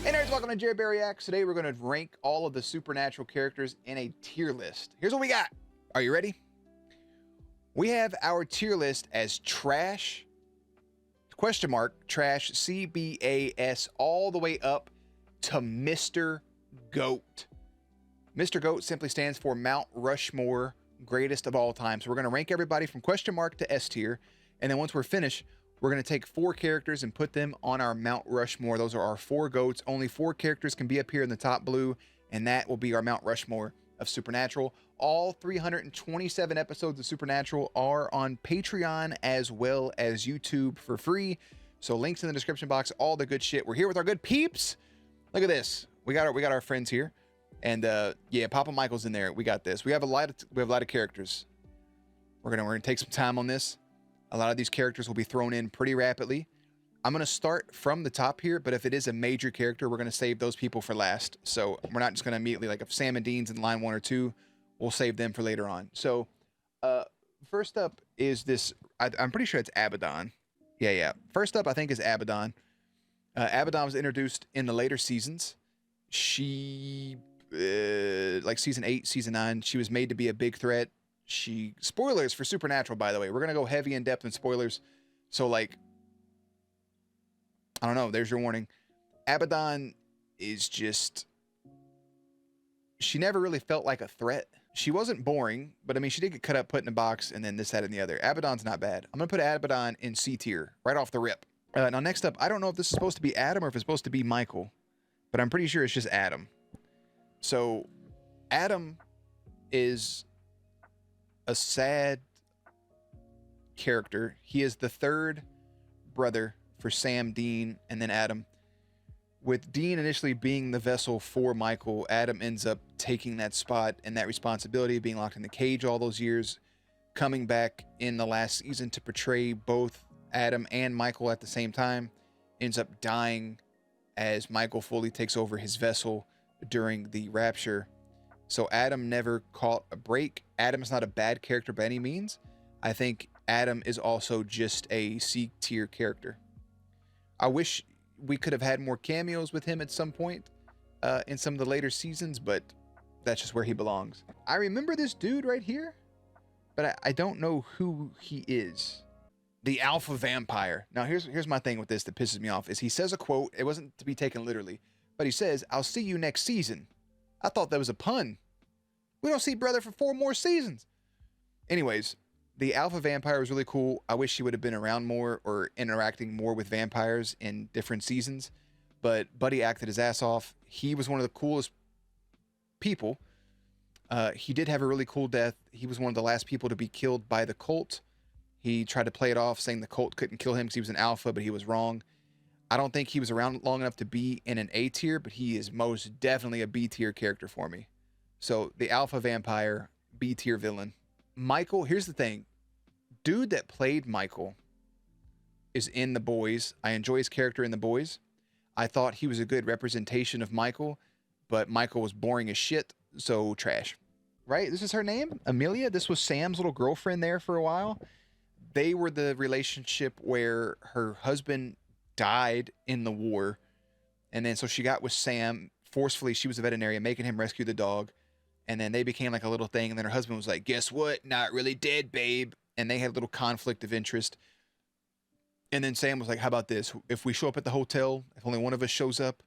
Hey nerds, welcome to JerBear Reacts. Today we're going to rank all of the supernatural characters in a tier list. Here's what we got. Are you ready? We have our tier list as trash, question mark, trash, CBAS, all the way up to Mr. GOAT. Mr. GOAT simply stands for Mount Rushmore, greatest of all time. So we're going to rank everybody from question mark to S tier. And then once we're finished, we're going to take 4 characters and put them on our Mount Rushmore. Those are our 4 GOATs. Only 4 characters can be up here in the top blue, and that will be our Mount Rushmore of Supernatural. All 327 episodes of Supernatural are on Patreon as well as YouTube for free. So links in the description box, all the good shit. We're here with our good peeps. Look at this. We got our friends here. And yeah, Papa Michael's in there. We got this. We have a lot of characters. We're gonna take some time on this. A lot of these characters will be thrown in pretty rapidly. I'm going to start from the top here, but if it is a major character, we're going to save those people for last. So we're not just going to immediately, like if Sam and Dean's in line 1 or 2, we'll save them for later on. So first up is this, I'm pretty sure it's Abaddon. Yeah. First up, I think, is Abaddon. Abaddon was introduced in the later seasons. She, like season 8, season 9, she was made to be a big threat. Spoilers for Supernatural, by the way. We're going to go heavy in depth in spoilers. So, like, I don't know. There's your warning. Abaddon is just... She never really felt like a threat. She wasn't boring, but, I mean, she did get cut up, put in a box, and then this, that, and the other. Abaddon's not bad. I'm going to put Abaddon in C tier, right off the rip. Now, next up, I don't know if this is supposed to be Adam or if it's supposed to be Michael, but I'm pretty sure it's just Adam. So, Adam is a sad character. He is the 3rd brother for Sam, Dean, and then Adam. With Dean initially being the vessel for Michael, Adam ends up taking that spot and that responsibility of being locked in the cage all those years, coming back in the last season to portray both Adam and Michael at the same time, ends up dying as Michael fully takes over his vessel during the rapture. So Adam never caught a break. Adam is not a bad character by any means. I think Adam is also just a C tier character. I wish we could have had more cameos with him at some point in some of the later seasons, but that's just where he belongs. I remember this dude right here, but I don't know who he is. The Alpha Vampire. Now here's my thing with this that pisses me off is he says a quote. It wasn't to be taken literally, but he says, "I'll see you next season." I thought that was a pun. We don't see brother for 4 more seasons. Anyways, the Alpha Vampire was really cool. I wish he would have been around more or interacting more with vampires in different seasons. But Buddy acted his ass off. He was one of the coolest people. He did have a really cool death. He was one of the last people to be killed by the cult. He tried to play it off saying the cult couldn't kill him because he was an alpha, but he was wrong. I don't think he was around long enough to be in an A tier, but he is most definitely a B tier character for me. So the Alpha Vampire, B tier villain. Michael, here's the thing. Dude that played Michael is in The Boys. I enjoy his character in The Boys. I thought he was a good representation of Michael, but Michael was boring as shit, so trash. Right? This is her name? Amelia? This was Sam's little girlfriend there for a while. They were the relationship where her husband died in the war, and then so she got with Sam forcefully. She was a veterinarian making him rescue the dog, and then they became like a little thing, and then her husband was like, "Guess what, not really dead, babe." And they had a little conflict of interest, and then Sam was like, "How about this, if we show up at the hotel, if only one of us shows up,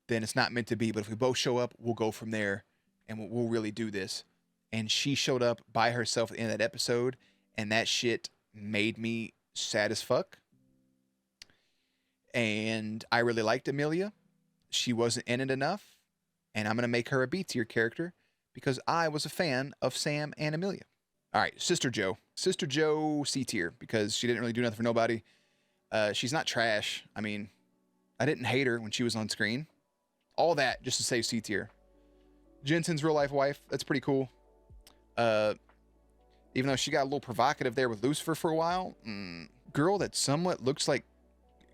then it's not meant to be, but if we both show up, we'll go from there, and we'll really do this." And she showed up by herself at the end of that episode, and that shit made me sad as fuck. And I really liked Amelia. She wasn't in it enough. And I'm going to make her a B tier character because I was a fan of Sam and Amelia. All right, Sister Joe. Sister Joe, C tier, because she didn't really do nothing for nobody. She's not trash. I mean, I didn't hate her when she was on screen. All that just to say C tier. Jensen's real life wife. That's pretty cool. Even though she got a little provocative there with Lucifer for a while. Girl that somewhat looks like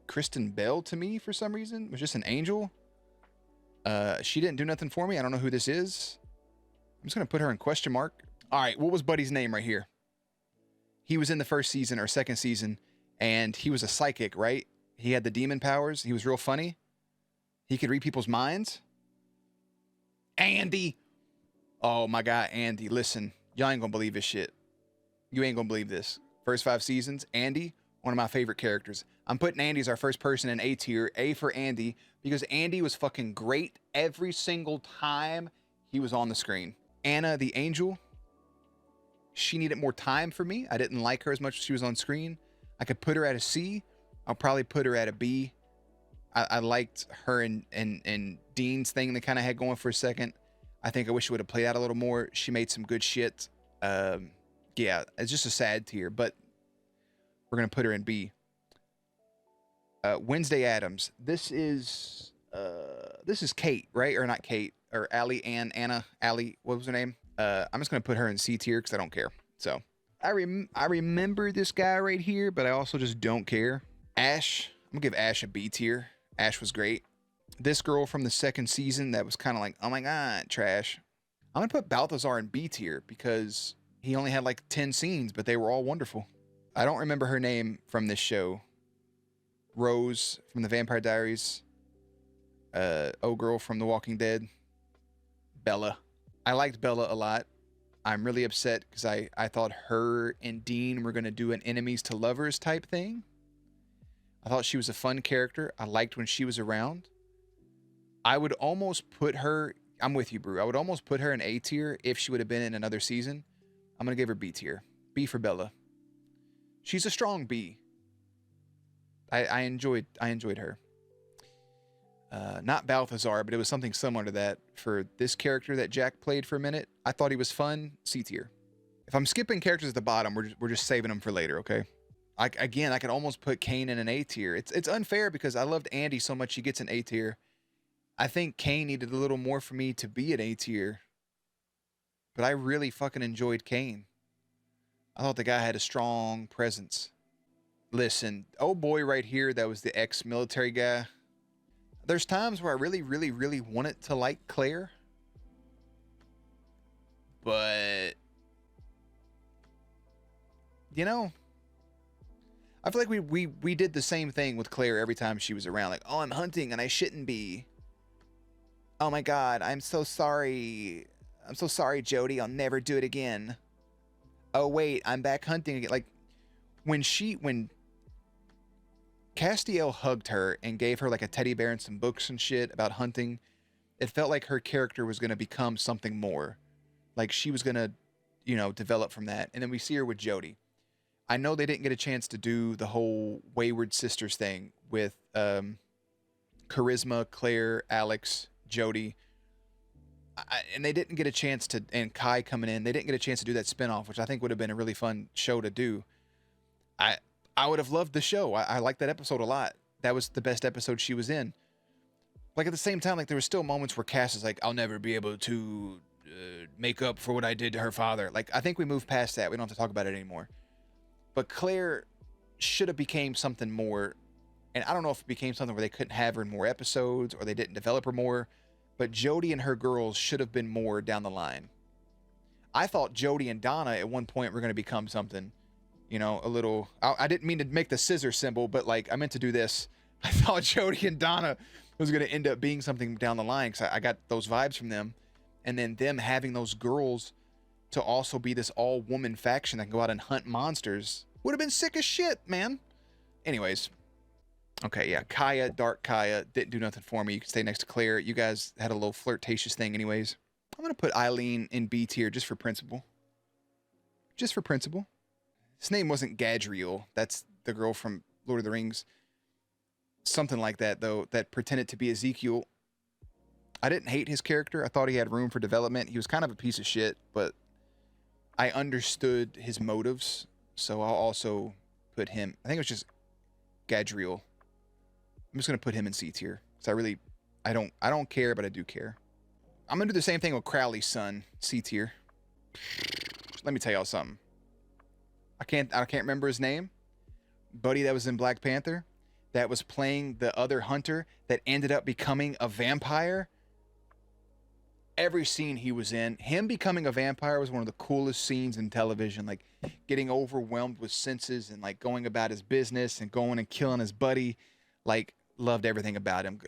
Kristen Bell to me for some reason. Was just an angel. She didn't do nothing for me. I don't know who this is. I'm just going to put her in question mark. All right, what was Buddy's name right here? He was in the first season or second season, and he was a psychic, right? He had the demon powers. He was real funny. He could read people's minds. Andy. Oh, my God, Andy. Listen, y'all ain't gonna believe this shit. You ain't gonna believe this. First 5 seasons, Andy, one of my favorite characters. I'm putting Andy as our first person in A tier. A for Andy, because Andy was fucking great every single time he was on the screen. Anna, the angel, she needed more time for me. I didn't like her as much as she was on screen. I could put her at a C. I'll probably put her at a B. I liked her and Dean's thing they kind of had going for a second. I think I wish it would have played out a little more. She made some good shit. Yeah, it's just a sad tier, but we're going to put her in B. Wednesday Addams. This is Kate, right? Or not Kate, or Anna, Allie, what was her name? I'm just going to put her in C tier because I don't care. So I remember this guy right here, but I also just don't care. Ash. I'm going to give Ash a B tier. Ash was great. This girl from the second season that was kind of like, oh my God, trash. I'm going to put Balthazar in B tier because he only had like 10 scenes, but they were all wonderful. I don't remember her name from this show. Rose from the Vampire Diaries. Girl from The Walking Dead. Bella. I liked Bella a lot. I'm really upset because I thought her and Dean were going to do an enemies to lovers type thing. I thought she was a fun character. I liked when she was around. I would almost put her, I'm with you, Brew. I would almost put her in A tier if she would have been in another season. I'm going to give her B tier. B for Bella. She's a strong B. I enjoyed her. Not Balthazar, but it was something similar to that for this character that Jack played for a minute. I thought he was fun. C tier. If I'm skipping characters at the bottom, we're just saving them for later, okay? I could almost put Kane in an A tier. It's unfair because I loved Andy so much he gets an A tier. I think Kane needed a little more for me to be an A tier. But I really fucking enjoyed Kane. I thought the guy had a strong presence. Listen, oh boy right here, that was the ex-military guy. There's times where I really, really, really wanted to like Claire. But, you know, I feel like we did the same thing with Claire every time she was around. Like, oh, I'm hunting and I shouldn't be. Oh my God, I'm so sorry. I'm so sorry, Jody. I'll never do it again. Oh wait, I'm back hunting again. Like, when Castiel hugged her and gave her like a teddy bear and some books and shit about hunting, it felt like her character was going to become something more. Like she was going to, develop from that. And then we see her with Jody. I know they didn't get a chance to do the whole Wayward Sisters thing with Charisma, Claire, Alex, Jody. And they didn't get a chance to, and Kai coming in, they didn't get a chance to do that spinoff, which I think would have been a really fun show to do. I would have loved the show. I liked that episode a lot. That was the best episode she was in. Like at the same time, like there were still moments where Cass is like, I'll never be able to make up for what I did to her father. Like, I think we moved past that. We don't have to talk about it anymore. But Claire should have became something more. And I don't know if it became something where they couldn't have her in more episodes or they didn't develop her more. But Jody and her girls should have been more down the line. I thought Jody and Donna at one point were going to become something, a little. I didn't mean to make the scissor symbol, but like I meant to do this. I thought Jody and Donna was going to end up being something down the line because I got those vibes from them. And then them having those girls to also be this all-woman faction that can go out and hunt monsters would have been sick as shit, man. Anyways. Okay, yeah, Kaya, Dark Kaya, didn't do nothing for me. You can stay next to Claire. You guys had a little flirtatious thing anyways. I'm going to put Eileen in B tier just for principle. Just for principle. His name wasn't Gadriel. That's the girl from Lord of the Rings. Something like that, though, that pretended to be Ezekiel. I didn't hate his character. I thought he had room for development. He was kind of a piece of shit, but I understood his motives. So I'll also put him, I think it was just Gadriel. I'm just going to put him in C tier. Because I don't care, but I do care. I'm going to do the same thing with Crowley's son, C tier. Let me tell y'all something. I can't remember his name. Buddy that was in Black Panther, that was playing the other hunter that ended up becoming a vampire. Every scene he was in, him becoming a vampire was one of the coolest scenes in television. Like getting overwhelmed with senses and like going about his business and going and killing his buddy. Like, loved everything about him.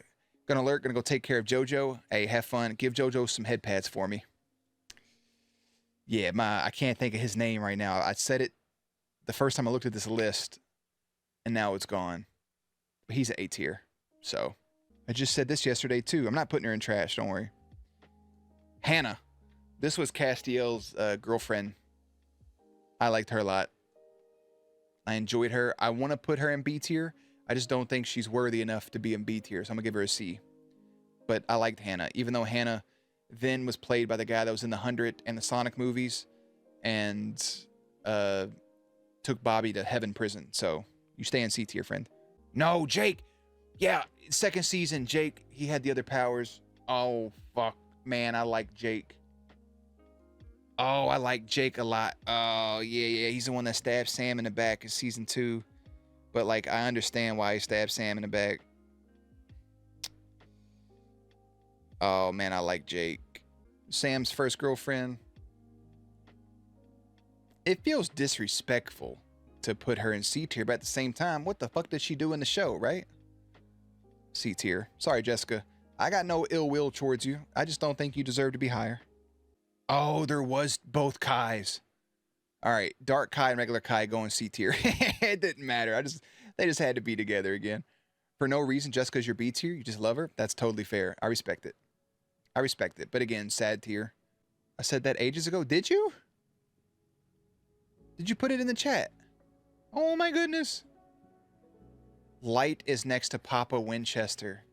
Gonna alert, gonna go take care of JoJo. Hey, have fun. Give JoJo some head pads for me. Yeah, I can't think of his name right now. I said it the first time I looked at this list, and now it's gone. But he's an A tier. So, I just said this yesterday too. I'm not putting her in trash, don't worry. Hannah. This was Castiel's girlfriend. I liked her a lot. I enjoyed her. I want to put her in B tier. I just don't think she's worthy enough to be in B tier, so I'm going to give her a C. But I liked Hannah, even though Hannah then was played by the guy that was in the 100 and the Sonic movies and took Bobby to Heaven Prison. So you stay in C tier, friend. No, Jake. Yeah, second season, Jake, he had the other powers. Oh, fuck. Man, I like Jake. Oh, I like Jake a lot. Oh, yeah. He's the one that stabbed Sam in the back in season 2. But, like, I understand why he stabbed Sam in the back. Oh, man, I like Jake. Sam's first girlfriend. It feels disrespectful to put her in C tier, but at the same time, what the fuck did she do in the show, right? C tier. Sorry, Jessica. I got no ill will towards you. I just don't think you deserve to be higher. Oh, there was both Kais. All right, Dark Kai and regular Kai going C tier. It didn't matter. They just had to be together again. For no reason, just because you're B tier, you just love her. That's totally fair. I respect it. But again, sad tier. I said that ages ago. Did you? Did you put it in the chat? Oh my goodness. Light is next to Papa Winchester.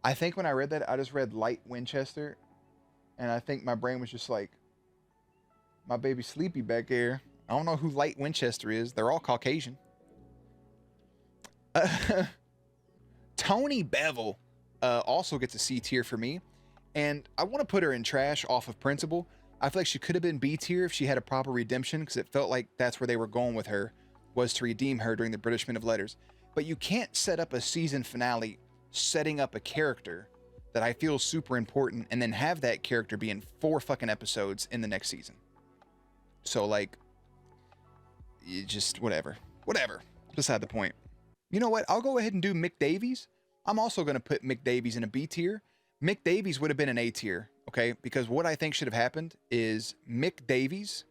I think when I read that, I just read Light Winchester. And I think my brain was just like, my baby sleepy back there. I don't know who Light Winchester is. They're all Caucasian. Tony Bevel also gets a C tier for me. And I want to put her in trash off of principle. I feel like she could have been B tier if she had a proper redemption, because it felt like that's where they were going with her, was to redeem her during the British Men of Letters. But you can't set up a season finale setting up a character that I feel is super important and then have that character be in 4 fucking episodes in the next season. So, like, you just, whatever. Beside the point. You know what? I'll go ahead and do Mick Davies. I'm also going to put Mick Davies in a B tier. Mick Davies would have been an A tier, okay? Because what I think should have happened is Mick Davies.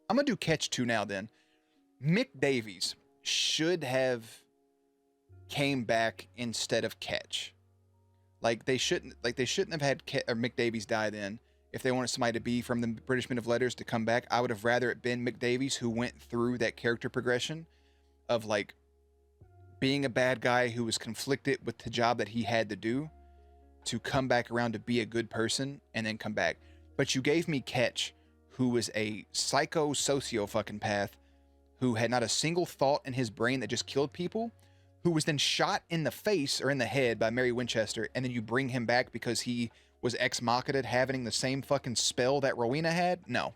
I'm going to do Catch 2 now then. Mick Davies should have came back instead of Catch. Like they shouldn't have had Mick Davies die then. If they wanted somebody to be from the British Men of Letters to come back, I would have rather it been Mick Davies who went through that character progression of like being a bad guy who was conflicted with the job that he had to do to come back around to be a good person and then come back. But you gave me Ketch, who was a psycho socio fucking path who had not a single thought in his brain that just killed people, who was then shot in the face or in the head by Mary Winchester, and then you bring him back because he was ex-machina having the same fucking spell that Rowena had? No.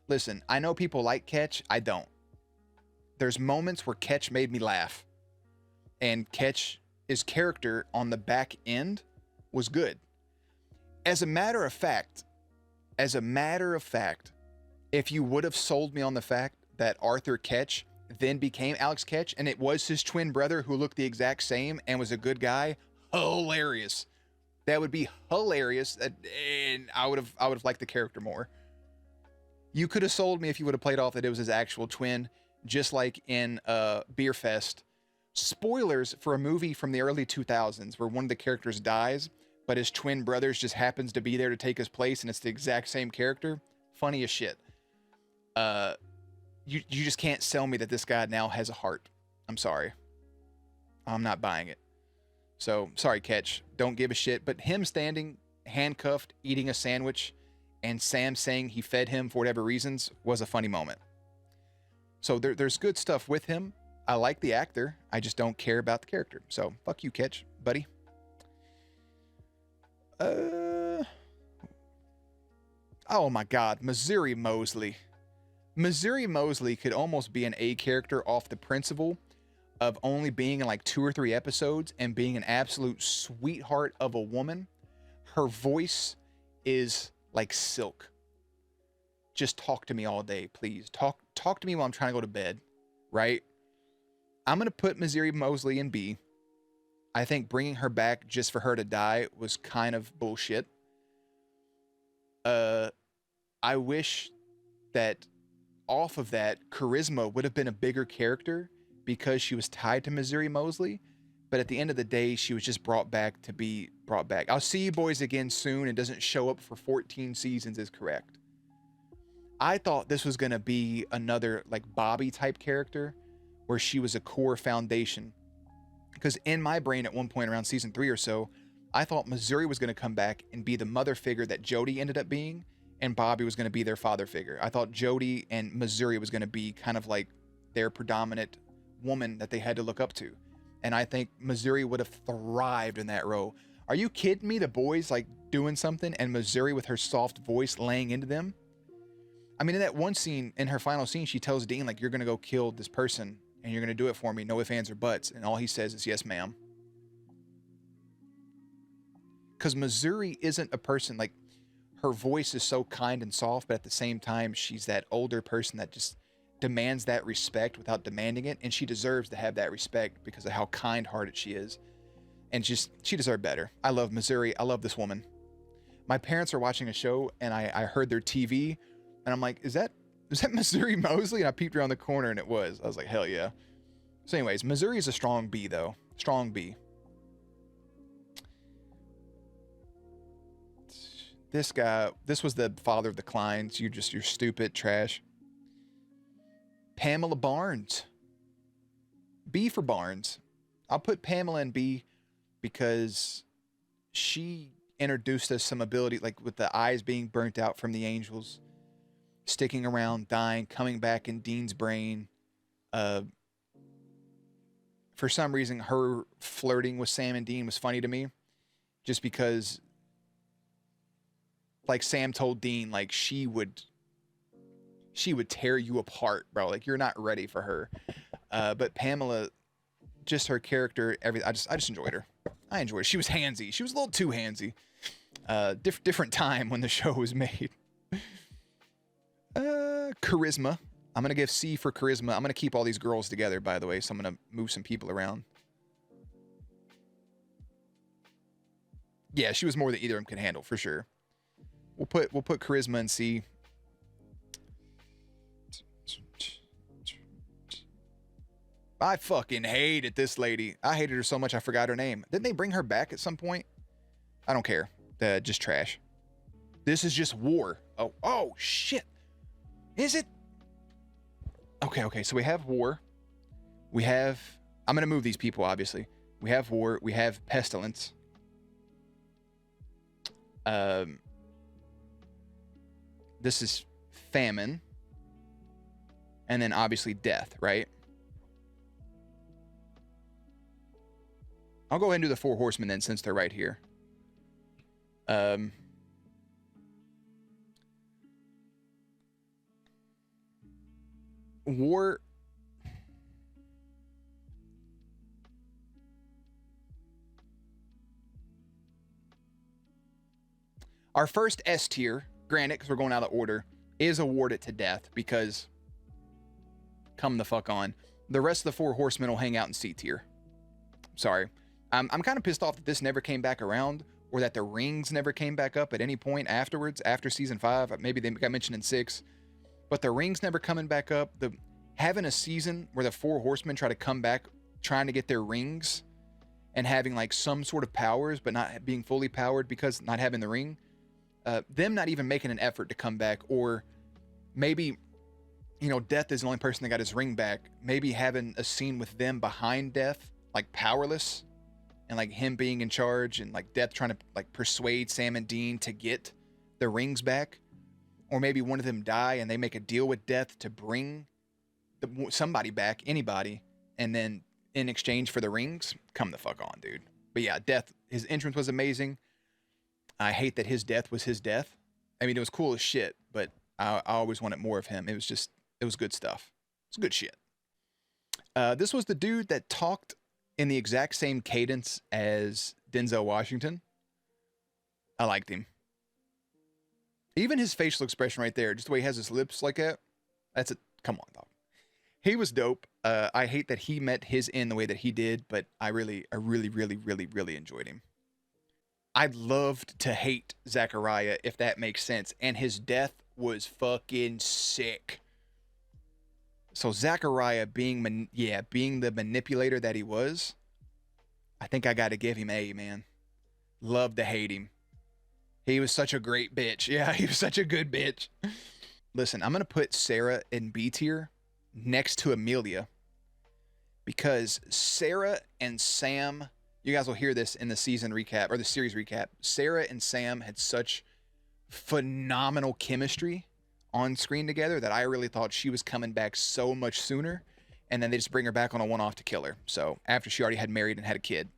Listen, I know people like Ketch. I don't. There's moments where Ketch made me laugh. And Ketch's character on the back end was good. As a matter of fact, if you would have sold me on the fact that Arthur Ketch then became Alex Ketch and it was his twin brother who looked the exact same and was a good guy, hilarious. That would be hilarious, and I would have liked the character more. You could have sold me if you would have played off that it was his actual twin, just like in Beer Fest. Spoilers for a movie from the early 2000s where one of the characters dies, but his twin brothers just happens to be there to take his place, and it's the exact same character. Funny as shit. You just can't sell me that this guy now has a heart. I'm sorry. I'm not buying it. So, sorry, Ketch. Don't give a shit. But him standing, handcuffed, eating a sandwich, and Sam saying he fed him for whatever reasons was a funny moment. So, there's good stuff with him. I like the actor. I just don't care about the character. So, fuck you, Ketch, buddy. Oh my God. Missouri Mosley. Missouri Mosley could almost be an A character off the principle of only being in like 2 or 3 episodes and being an absolute sweetheart of a woman. Her voice is like silk. Just talk to me all day, please. Talk to me while I'm trying to go to bed, right? I'm going to put Missouri Mosley in B. I think bringing her back just for her to die was kind of bullshit. I wish that off of that, Charisma would have been a bigger character because she was tied to Missouri Mosley. But at the end of the day, she was just brought back to be brought back. I'll see you boys again soon and doesn't show up for 14 seasons is correct. I thought this was going to be another like Bobby type character where she was a core foundation. Because in my brain at one point around season 3 or so, I thought Missouri was going to come back and be the mother figure that Jody ended up being, and Bobby was going to be their father figure. I thought Jody and Missouri was going to be kind of like their predominant woman that they had to look up to. And I think Missouri would have thrived in that role. Are you kidding me? The boys like doing something and Missouri with her soft voice laying into them. I mean, in that one scene, in her final scene, she tells Dean, like, you're going to go kill this person and you're going to do it for me. No ifs, ands, or buts. And all he says is, yes, ma'am. Because Missouri isn't a person, like, her voice is so kind and soft, but at the same time, she's that older person that just demands that respect without demanding it. And she deserves to have that respect because of how kind-hearted she is. And just, she deserved better. I love Missouri. I love this woman. My parents are watching a show and I heard their TV and I'm like, is that Missouri Mosley? And I peeped around the corner and it was. I was like, hell yeah. So anyways, Missouri is a strong B though. Strong B. This guy, this was the father of the Kleins. You're stupid trash. Pamela Barnes. B for Barnes. I'll put Pamela in B because she introduced us some ability, like with the eyes being burnt out from the angels, sticking around, dying, coming back in Dean's brain. For some reason, her flirting with Sam and Dean was funny to me, just because, like Sam told Dean, like she would tear you apart, bro. Like you're not ready for her. But Pamela, just her character, everything. I just enjoyed her. I enjoyed her. She was handsy. She was a little too handsy. Different time when the show was made. Charisma. I'm going to give C for charisma. I'm going to keep all these girls together, by the way, so I'm going to move some people around. Yeah, she was more than either of them could handle, for sure. We'll put charisma in C. I fucking hated this lady. I hated her so much I forgot her name. Didn't they bring her back at some point? I don't care. Just trash. This is just war. Oh, shit. Is it? Okay. So we have war. We have... I'm going to move these people, obviously. We have war. We have pestilence. This is famine. And then obviously death, right? I'll go ahead and do the 4 horsemen then, since they're right here. War. Our first S tier, granted, because we're going out of order, is awarded to death because come the fuck on. The rest of the 4 horsemen will hang out in C tier. Sorry. I'm kind of pissed off that this never came back around, or that the rings never came back up at any point afterwards, after season 5. Maybe they got mentioned in 6, but the rings never coming back up. Having a season where the 4 horsemen try to come back, trying to get their rings, and having like some sort of powers, but not being fully powered because not having the ring. Them not even making an effort to come back, or maybe, Death is the only person that got his ring back. Maybe having a scene with them behind Death, like powerless, and like him being in charge, and like Death trying to like persuade Sam and Dean to get the rings back. Or maybe one of them die and they make a deal with Death to bring somebody back, anybody, and then in exchange for the rings, come the fuck on, dude. But yeah, Death, his entrance was amazing. I hate that his death was his death. I mean, it was cool as shit, but I always wanted more of him. It was good stuff. It's good shit. This was the dude that talked in the exact same cadence as Denzel Washington. I liked him. Even his facial expression right there, just the way he has his lips like that. Come on, dog. He was dope. I hate that he met his end the way that he did, but I really enjoyed him. I'd loved to hate Zachariah, if that makes sense, and his death was fucking sick. So Zachariah being the manipulator that he was, I think I got to give him A, man. Love to hate him. He was such a great bitch. Yeah, he was such a good bitch. Listen, I'm gonna put Sarah in B tier next to Amelia because Sarah and Sam, you guys will hear this in the season recap or the series recap. Sarah and Sam had such phenomenal chemistry on screen together that I really thought she was coming back so much sooner. And then they just bring her back on a one off to kill her. So after she already had married and had a kid.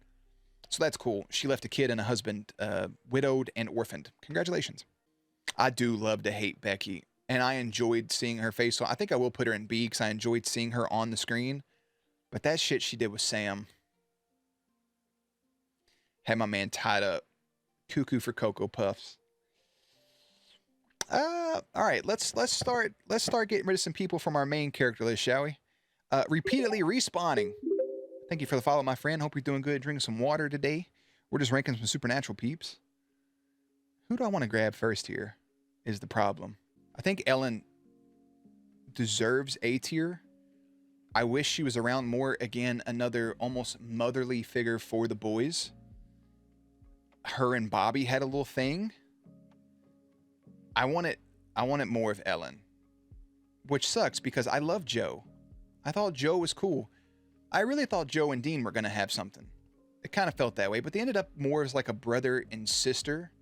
So that's cool. She left a kid and a husband, widowed and orphaned. Congratulations. I do love to hate Becky. And I enjoyed seeing her face. So I think I will put her in B because I enjoyed seeing her on the screen. But that shit she did with Sam had my man tied up. Cuckoo for Cocoa Puffs. All right, let's start getting rid of some people from our main character list, shall we? Repeatedly respawning. Thank you for the follow, my friend. Hope you're doing good. Drinking some water today. We're just ranking some supernatural peeps. Who do I want to grab first here? Is the problem. I think Ellen deserves A tier. I wish she was around more. Again, another almost motherly figure for the boys. Her and Bobby had a little thing. I wanted more of Ellen, which sucks because I love Joe. I thought Joe was cool. I really thought Joe and Dean were going to have something. It kind of felt that way, but they ended up more as like a brother and sister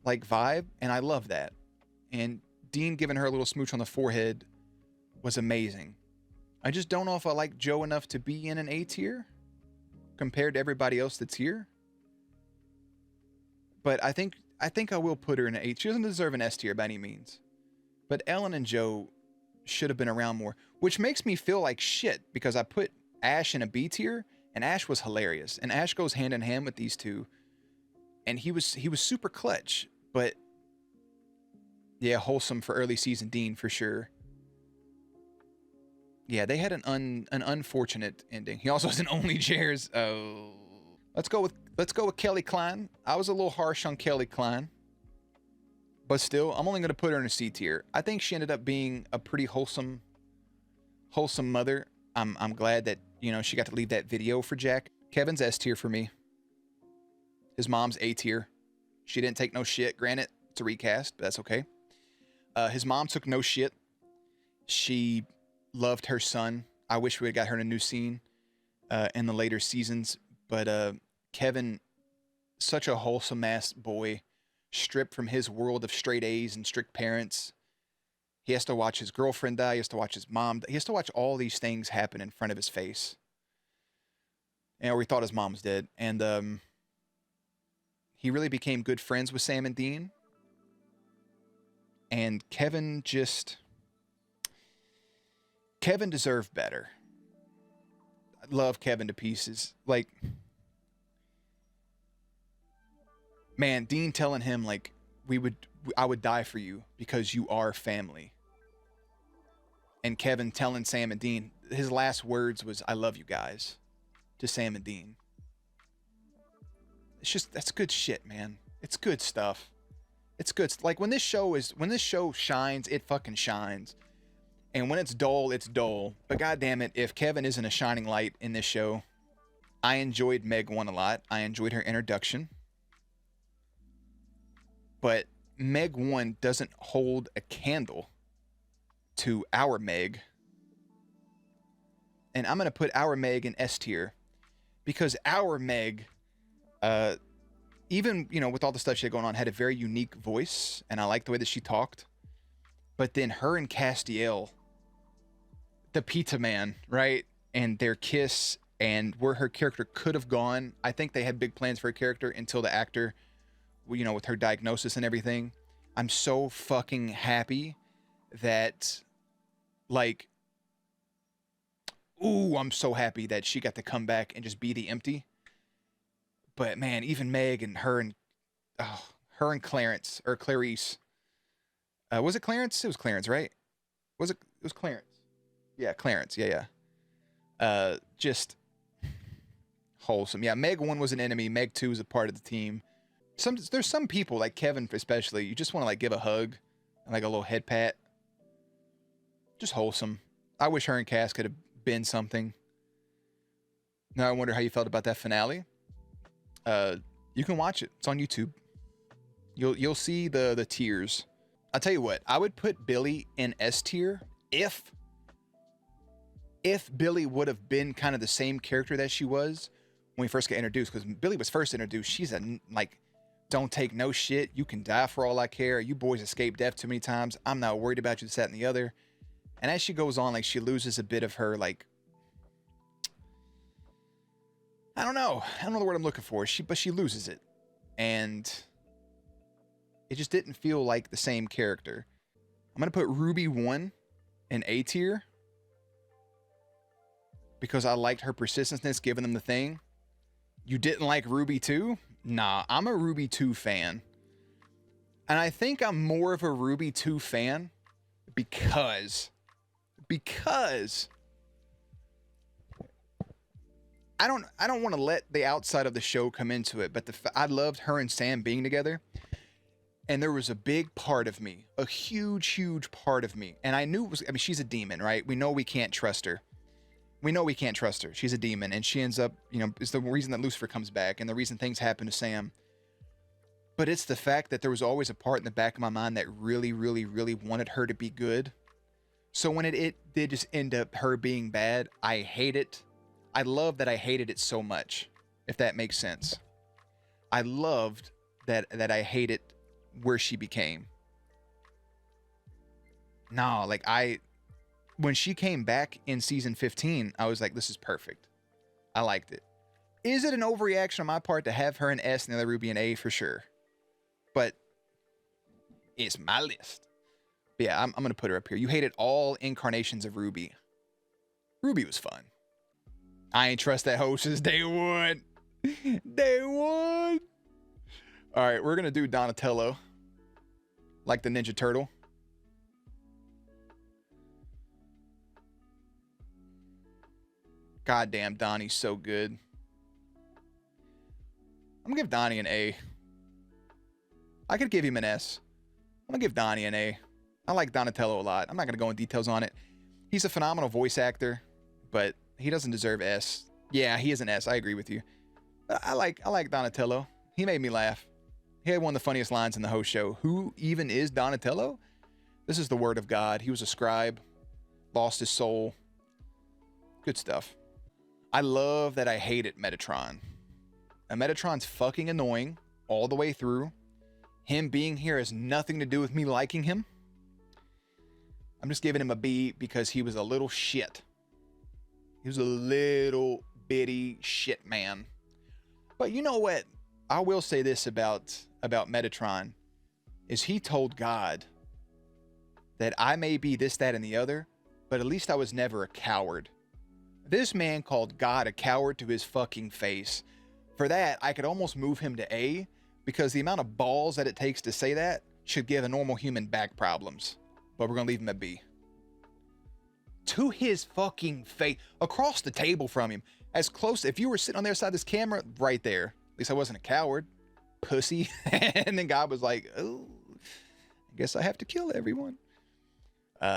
like vibe, and I love that. And Dean giving her a little smooch on the forehead was amazing. I just don't know if I like Joe enough to be in an A tier compared to everybody else that's here. But I think I will put her in an A. She doesn't deserve an S tier by any means. But Ellen and Joe should have been around more, which makes me feel like shit because I put Ash in a B tier, and Ash was hilarious. And Ash goes hand in hand with these two. And he was super clutch, but yeah, wholesome for early season Dean for sure. Yeah, they had an unfortunate ending. He also has an only Jers. Oh. Let's go with Kelly Klein. I was a little harsh on Kelly Klein. But still, I'm only going to put her in a C tier. I think she ended up being a pretty wholesome mother. I'm glad that, you know, she got to leave that video for Jack. Kevin's S tier for me. His mom's A tier. She didn't take no shit. Granted, it's a recast, but that's okay. His mom took no shit. She loved her son. I wish we had got her in a new scene in the later seasons. But Kevin, such a wholesome ass boy, stripped from his world of straight A's and strict parents. He has to watch his girlfriend die. He has to watch his mom. He has to watch all these things happen in front of his face. And we thought his mom was dead. And he really became good friends with Sam and Dean. And Kevin deserved better. I love Kevin to pieces. Like, man, Dean telling him like I would die for you because you are family. And Kevin telling Sam and Dean, his last words was, "I love you guys," to Sam and Dean. That's good shit, man. It's good stuff. It's good. Like when this show shines, it fucking shines. And when it's dull, it's dull. But goddamn it, if Kevin isn't a shining light in this show, I enjoyed Meg 1 a lot. I enjoyed her introduction. But Meg 1 doesn't hold a candle to our Meg. And I'm going to put our Meg in S tier because our Meg, even, you know, with all the stuff she had going on, had a very unique voice. And I liked the way that she talked. But then her and Castiel, the pizza man, right? And their kiss and where her character could have gone. I think they had big plans for her character until the actor, you know, with her diagnosis and everything. I'm so fucking happy that, like, I'm so happy that she got to come back and just be the empty. But man, even Meg and her and Clarence or Clarice. Was it Clarence? It was Clarence, right? It was Clarence. Yeah, Clarence. Yeah, yeah. Just wholesome. Yeah, Meg 1 was an enemy. Meg 2 is a part of the team. There's some people, like Kevin especially, you just want to like give a hug and like a little head pat. Just wholesome. I wish her and Cass could have been something. Now I wonder how you felt about that finale. You can watch it. It's on YouTube. You'll see the tears. I'll tell you what, I would put Billy in S tier if Billy would have been kind of the same character that she was when we first got introduced. Because Billy was first introduced, she's a like, don't take no shit. You can die for all I care. You boys escaped death too many times. I'm not worried about you, this, that, and the other. And as she goes on, like, she loses a bit of her, like, I don't know the word I'm looking for. But she loses it. And it just didn't feel like the same character. I'm going to put Ruby 1 in A tier because I liked her persistence giving them the thing. You didn't like Ruby 2? Nah, I'm a Ruby 2 fan. And I think I'm more of a Ruby 2 fan because I don't want to let the outside of the show come into it, but I loved her and Sam being together. And there was a big part of me, a huge part of me. And I knew it was, I mean, she's a demon, right? We know we can't trust her. She's a demon. And she ends up, you know, it's the reason that Lucifer comes back and the reason things happen to Sam. But it's the fact that there was always a part in the back of my mind that really wanted her to be good. So when it did just end up her being bad, I hate it. I love that I hated it so much, if that makes sense. I loved that I hated where she became. No, like when she came back in season 15, I was like, this is perfect. I liked it. Is it an overreaction on my part to have her in S and the other Ruby in A? For sure. But it's my list. But yeah, I'm going to put her up here. You hated all incarnations of Ruby. Ruby was fun. I ain't trust that hoe since day one. Day one. All right, we're going to do Donatello. Like the Ninja Turtle. Goddamn, Donnie's so good. I'm going to give Donnie an A. I could give him an S. I'm going to give Donnie an A. I like Donatello a lot. I'm not going to go in details on it. He's a phenomenal voice actor, but he doesn't deserve S. Yeah, he is an S. I agree with you. But I like Donatello. He made me laugh. He had one of the funniest lines in the whole show. Who even is Donatello? This is the word of God. He was a scribe. Lost his soul. Good stuff. I love that I hated Metatron. And Metatron's fucking annoying all the way through. Him being here has nothing to do with me liking him. I'm just giving him a B because he was a little shit. He was a little bitty shit man. But you know what? I will say this about Metatron is he told God that I may be this, that, and the other, but at least I was never a coward. This man called God a coward to his fucking face. For that, I could almost move him to A because the amount of balls that it takes to say that should give a normal human back problems. But we're going to leave him at B. To his fucking face. Across the table from him. As close, if you were sitting on the other side of this camera, right there. At least I wasn't a coward. Pussy. And then God was like, oh, I guess I have to kill everyone.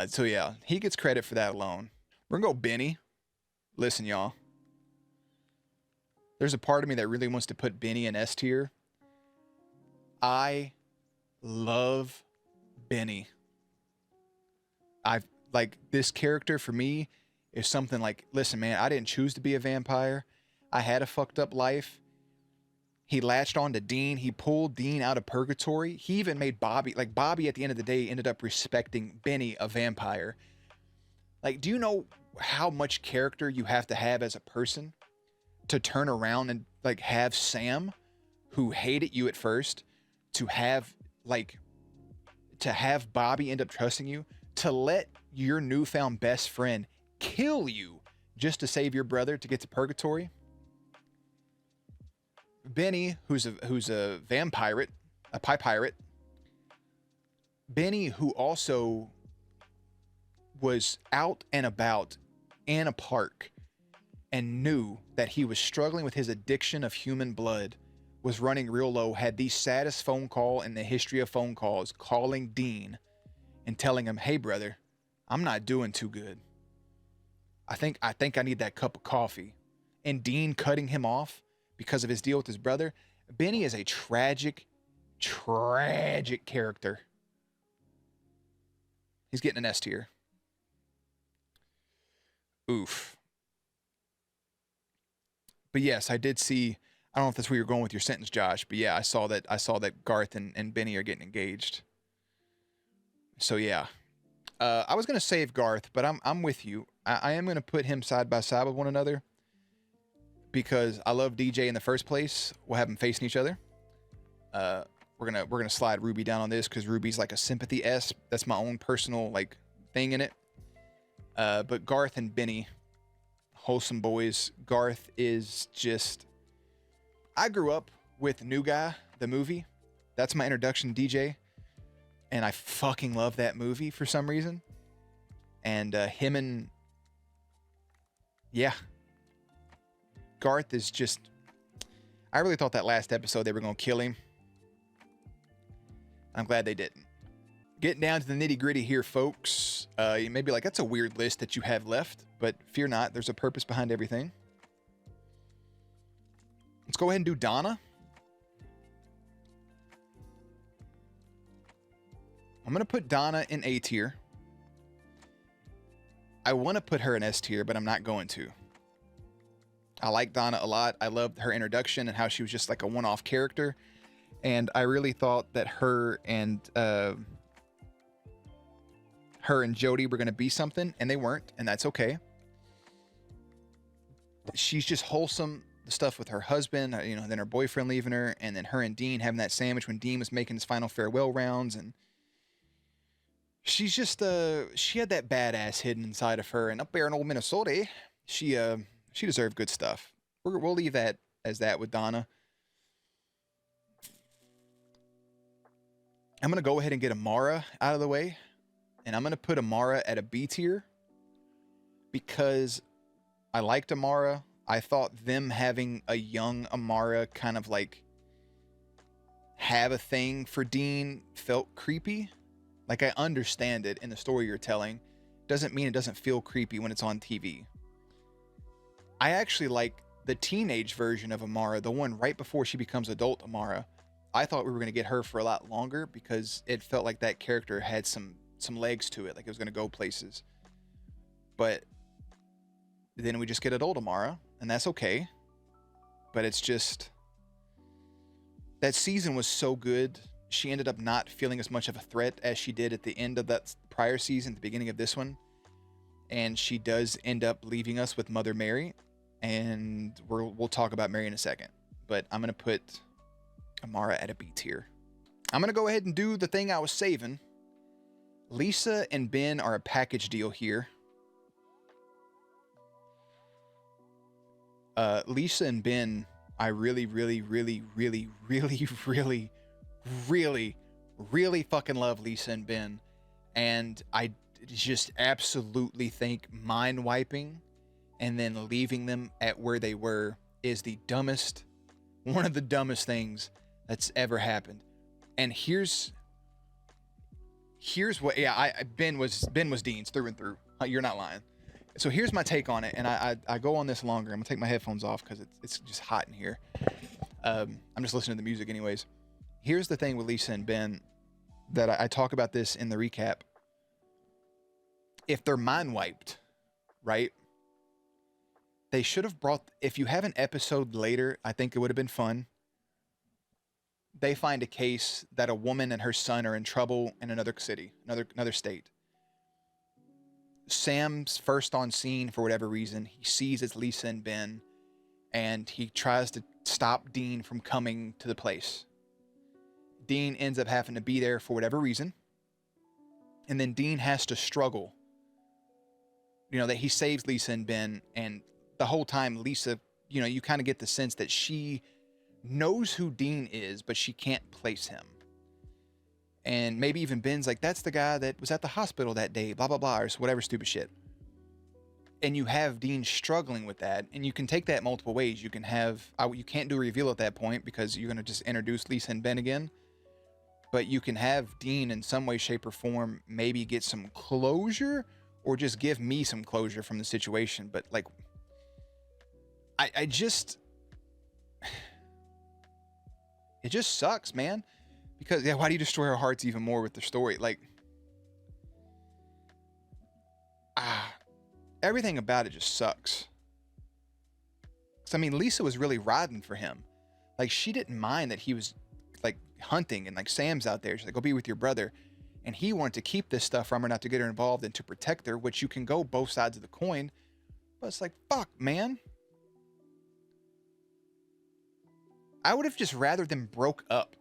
So yeah, he gets credit for that alone. We're going to go Benny. Listen, y'all. There's a part of me that really wants to put Benny in S tier. I love Benny. Like, this character for me is something like, listen, man, I didn't choose to be a vampire. I had a fucked up life. He latched on to Dean. He pulled Dean out of purgatory. He even made Bobby, like Bobby at the end of the day ended up respecting Benny, a vampire. Like, do you know how much character you have to have as a person to turn around and like have Sam, who hated you at first, to have Bobby end up trusting you, to let your newfound best friend kill you just to save your brother to get to purgatory? Benny, who's a vampire, a pie pirate. Benny, who also was out and about in a park and knew that he was struggling with his addiction of human blood, was running real low, had the saddest phone call in the history of phone calls, calling Dean and telling him, "Hey brother, I'm not doing too good. I think I need that cup of coffee." And Dean cutting him off because of his deal with his brother. Benny is a tragic character. He's getting an S tier. Oof. But yes, I did see. I don't know if that's where you're going with your sentence, Josh. But yeah, I saw that Garth and Benny are getting engaged. So yeah, I was gonna save Garth, but I'm with you. I am gonna put him side by side with one another because I love DJ in the first place. We'll have them facing each other. We're gonna slide Ruby down on this because Ruby's like a sympathy S. That's my own personal like thing in it. But Garth and Benny, wholesome boys. Garth is just. I grew up with New Guy, the movie. That's my introduction to DJ, and I fucking love that movie for some reason. And him and yeah, Garth is just. I really thought that last episode they were gonna kill him. I'm glad they didn't. Getting down to the nitty gritty here, folks. You may be like, that's a weird list that you have left, but fear not, there's a purpose behind everything. Let's go ahead and do Donna. I'm going to put Donna in A tier. I want to put her in S tier, but I'm not going to. I like Donna a lot. I loved her introduction and how she was just like a one-off character. And I really thought that her and Jody were going to be something, and they weren't, and that's okay. She's just wholesome. The stuff with her husband, then her boyfriend leaving her, and then her and Dean having that sandwich when Dean was making his final farewell rounds, and she's just she had that badass hidden inside of her, and up there in old Minnesota, she deserved good stuff. We'll leave that as that with Donna. I'm gonna go ahead and get Amara out of the way, and I'm gonna put Amara at a B tier because I liked Amara. I thought them having a young Amara kind of like have a thing for Dean felt creepy. Like I understand it in the story you're telling. Doesn't mean it doesn't feel creepy when it's on TV. I actually like the teenage version of Amara, the one right before she becomes adult Amara. I thought we were going to get her for a lot longer because it felt like that character had some legs to it, like it was going to go places. But then we just get adult Amara, and that's okay. But it's just that season was so good. She ended up not feeling as much of a threat as she did at the end of that prior season, at the beginning of this one. And she does end up leaving us with Mother Mary, and we'll talk about Mary in a second. But I'm going to put Amara at a B tier. I'm going to go ahead and do the thing I was saving. Lisa and Ben are a package deal here. Lisa and Ben, I really fucking love Lisa and Ben. And I just absolutely think mind wiping and then leaving them at where they were is one of the dumbest things that's ever happened. And here's what, Ben was Dean's through and through. You're not lying. So here's my take on it, and I go on this longer. I'm gonna take my headphones off because it's just hot in here. I'm just listening to the music anyways. Here's the thing with Lisa and Ben that I talk about this in the recap. If they're mind wiped, right? They should have if you have an episode later, I think it would have been fun. They find a case that a woman and her son are in trouble in another city, another state. Sam's first on scene for whatever reason. He sees it's Lisa and Ben, and he tries to stop Dean from coming to the place. Dean ends up having to be there for whatever reason, and then Dean has to struggle. That he saves Lisa and Ben, and the whole time Lisa, you kind of get the sense that she knows who Dean is, but she can't place him. And maybe even Ben's like, that's the guy that was at the hospital that day, blah, blah, blah, or whatever stupid shit. And you have Dean struggling with that. And you can take that multiple ways. You can have, you can't do a reveal at that point because you're going to just introduce Lisa and Ben again. But you can have Dean in some way, shape, or form maybe get some closure or just give me some closure from the situation. But like, I just, it just sucks, man. Because, yeah, why do you destroy our hearts even more with the story? Like, everything about it just sucks. So, I mean, Lisa was really riding for him. Like, she didn't mind that he was, like, hunting and, like, Sam's out there. She's like, go be with your brother. And he wanted to keep this stuff from her, not to get her involved and to protect her, which you can go both sides of the coin. But it's like, fuck, man. I would have just rather them broke up.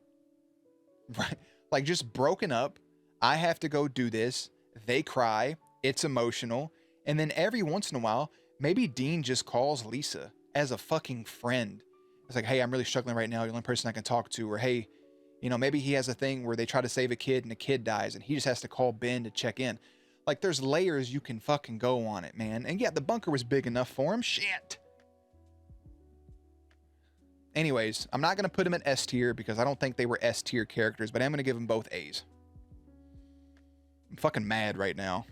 Right? Like, just broken up. I have to go do this. They cry. It's emotional. And then every once in a while, maybe Dean just calls Lisa as a fucking friend. It's like, hey, I'm really struggling right now. You're the only person I can talk to. Or, hey, you know, maybe he has a thing where they try to save a kid and the kid dies and he just has to call Ben to check in. Like, there's layers you can fucking go on it, man. And yeah, the bunker was big enough for him. Shit. Anyways, I'm not going to put them in S tier because I don't think they were S tier characters, but I'm going to give them both A's. I'm fucking mad right now.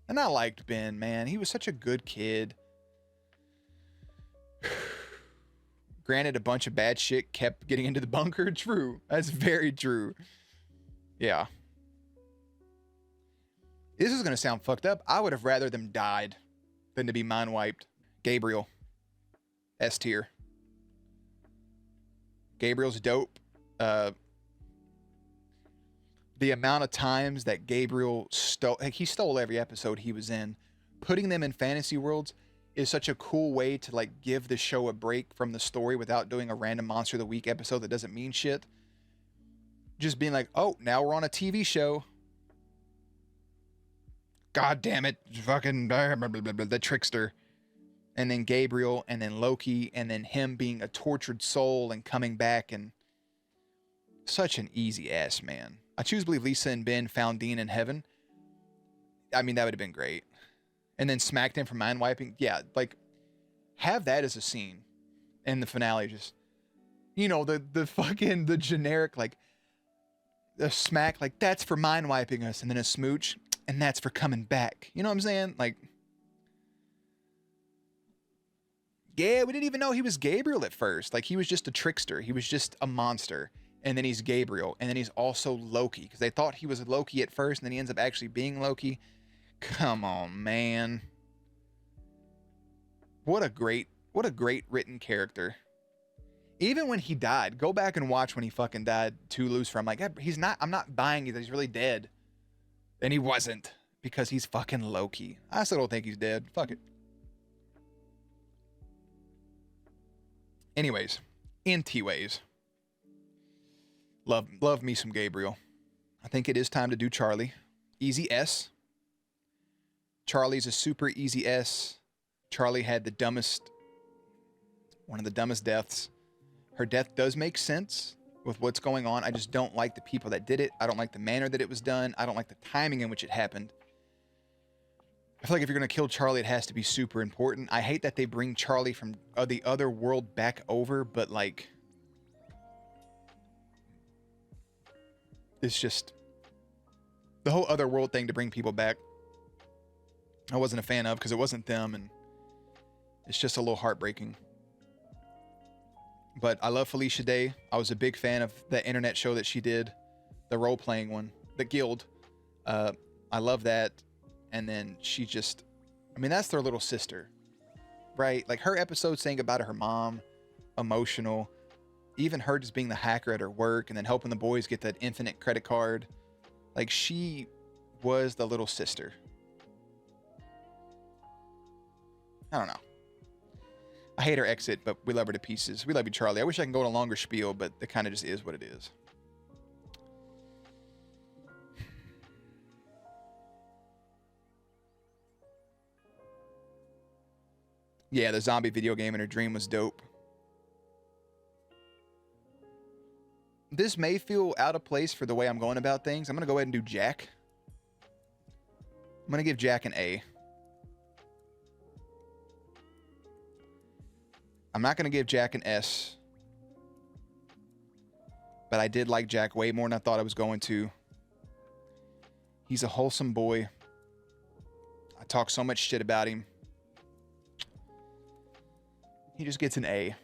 And I liked Ben, man. He was such a good kid. Granted, a bunch of bad shit kept getting into the bunker. True. That's very true. Yeah. This is going to sound fucked up. I would have rather them died than to be mind wiped. Gabriel. S tier. Gabriel's dope. The amount of times that Gabriel stole, he stole every episode he was in. Putting them in fantasy worlds is such a cool way to like give the show a break from the story without doing a random Monster of the Week episode that doesn't mean shit. Just being like, oh, now we're on a TV show. God damn it. Fucking blah, blah, blah, blah, the trickster. And then Gabriel and then Loki and then him being a tortured soul and coming back and such an easy ass man. I choose to believe Lisa and Ben found Dean in heaven. I mean, that would have been great. And then smacked him for mind wiping. Yeah, like, have that as a scene in the finale. Just, you know, the generic, like, a smack, like, that's for mind wiping us. And then a smooch, and that's for coming back. You know what I'm saying? Like, yeah, we didn't even know he was Gabriel at first. Like, he was just a trickster. He was just a monster. And then he's Gabriel. And then he's also Loki. Because they thought he was Loki at first, and then he ends up actually being Loki. Come on, man. What a great written character. Even when he died, go back and watch when he fucking died to Lucifer. I'm like, I'm not buying that he's really dead. And he wasn't. Because he's fucking Loki. I still don't think he's dead. Fuck it. Anyways, in T-Ways. Love me some Gabriel. I think it is time to do Charlie. Easy S. Charlie's a super easy S. Charlie had one of the dumbest deaths. Her death does make sense with what's going on. I just don't like the people that did it. I don't like the manner that it was done. I don't like the timing in which it happened. I feel like if you're going to kill Charlie, it has to be super important. I hate that they bring Charlie from the other world back over, but like, it's just the whole other world thing to bring people back. I wasn't a fan of because it wasn't them, and it's just a little heartbreaking. But I love Felicia Day. I was a big fan of the internet show that she did, the role-playing one, the Guild. I love that. And then she just, I mean, that's their little sister, right? Like her episode saying goodbye to her mom, emotional. Even her just being the hacker at her work and then helping the boys get that infinite credit card. Like, she was the little sister. I don't know. I hate her exit, but we love her to pieces. We love you, Charlie. I wish I can go on a longer spiel, but it kind of just is what it is. Yeah, the zombie video game in her dream was dope. This may feel out of place for the way I'm going about things. I'm going to go ahead and do Jack. I'm going to give Jack an A. I'm not going to give Jack an S. But I did like Jack way more than I thought I was going to. He's a wholesome boy. I talk so much shit about him. He just gets an A.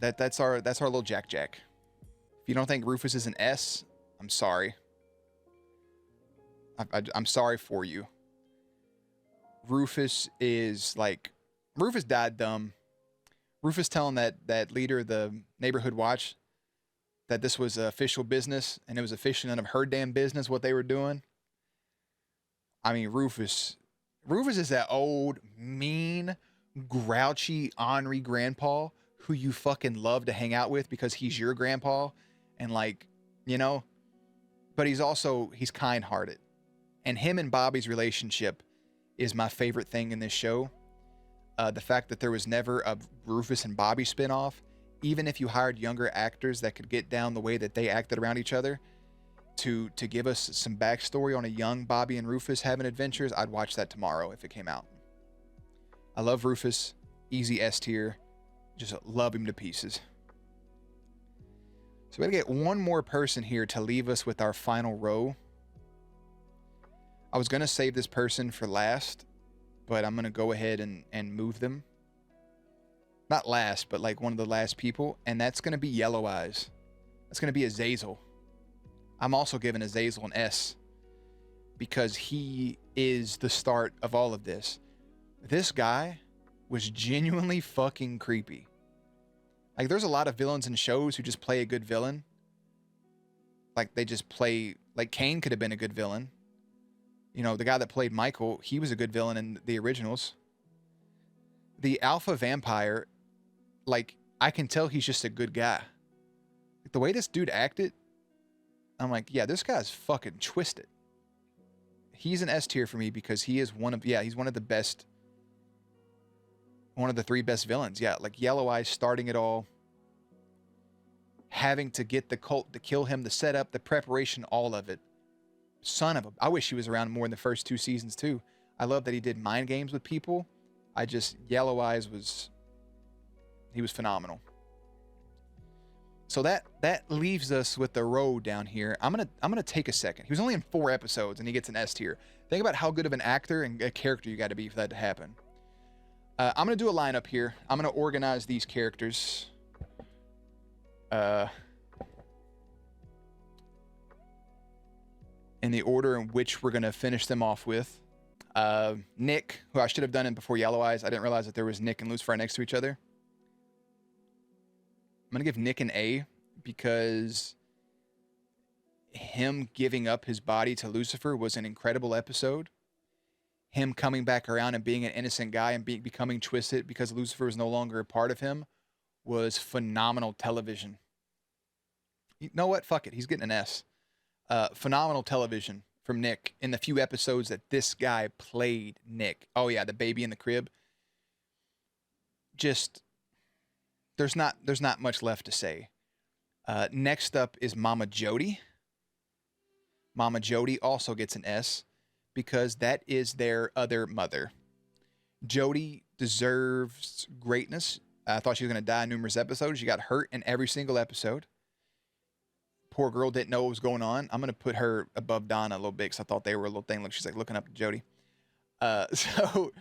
That's our little Jack. If you don't think Rufus is an S, I'm sorry. I'm sorry for you. Rufus died dumb. Rufus telling that leader of the neighborhood watch that this was official business and it was officially none of her damn business what they were doing. I mean, Rufus is that old, mean, grouchy, ornery grandpa who you fucking love to hang out with because he's your grandpa and like, you know, but he's kind-hearted. And him and Bobby's relationship is my favorite thing in this show. The fact that there was never a Rufus and Bobby spinoff, even if you hired younger actors that could get down the way that they acted around each other to give us some backstory on a young Bobby and Rufus having adventures, I'd watch that tomorrow if it came out. I love Rufus. Easy S tier. Just love him to pieces. So we gotta get one more person here to leave us with our final row. I was gonna save this person for last, but I'm gonna go ahead and move them. Not last, but like one of the last people, and that's gonna be Yellow Eyes. That's gonna be Azazel. I'm also giving Azazel an S because he is the start of all of this. This guy was genuinely fucking creepy. Like, there's a lot of villains in shows who just play a good villain. Like, they just play... Like, Kane could have been a good villain. You know, the guy that played Michael, he was a good villain in the originals. The alpha vampire, like, I can tell he's just a good guy. Like, the way this dude acted, I'm like, yeah, this guy's fucking twisted. He's an S tier for me because he is he's one of the best... One of the 3 best villains. Yeah, like Yellow Eyes starting it all. Having to get the cult to kill him, the setup, the preparation, all of it. Son of a... I wish he was around more in the first 2 seasons too. I love that he did mind games with people. Yellow Eyes was... He was phenomenal. So that leaves us with the road down here. I'm gonna take a second. He was only in 4 episodes and he gets an S tier. Think about how good of an actor and a character you got to be for that to happen. I'm going to do a lineup here. I'm going to organize these characters. In the order in which we're going to finish them off with. Nick, who I should have done it before Yellow Eyes. I didn't realize that there was Nick and Lucifer right next to each other. I'm going to give Nick an A because him giving up his body to Lucifer was an incredible episode. Him coming back around and being an innocent guy and becoming twisted because Lucifer was no longer a part of him was phenomenal television. You know what? Fuck it. He's getting an S. Phenomenal television from Nick in the few episodes that this guy played Nick. Oh yeah, the baby in the crib. Just there's not much left to say. Next up is Mama Jody. Mama Jody also gets an S. Because that is their other mother. Jody deserves greatness. I thought she was going to die in numerous episodes. She got hurt in every single episode. Poor girl didn't know what was going on. I'm going to put her above Donna a little bit because I thought they were a little thing. Look, she's like looking up to Jody. So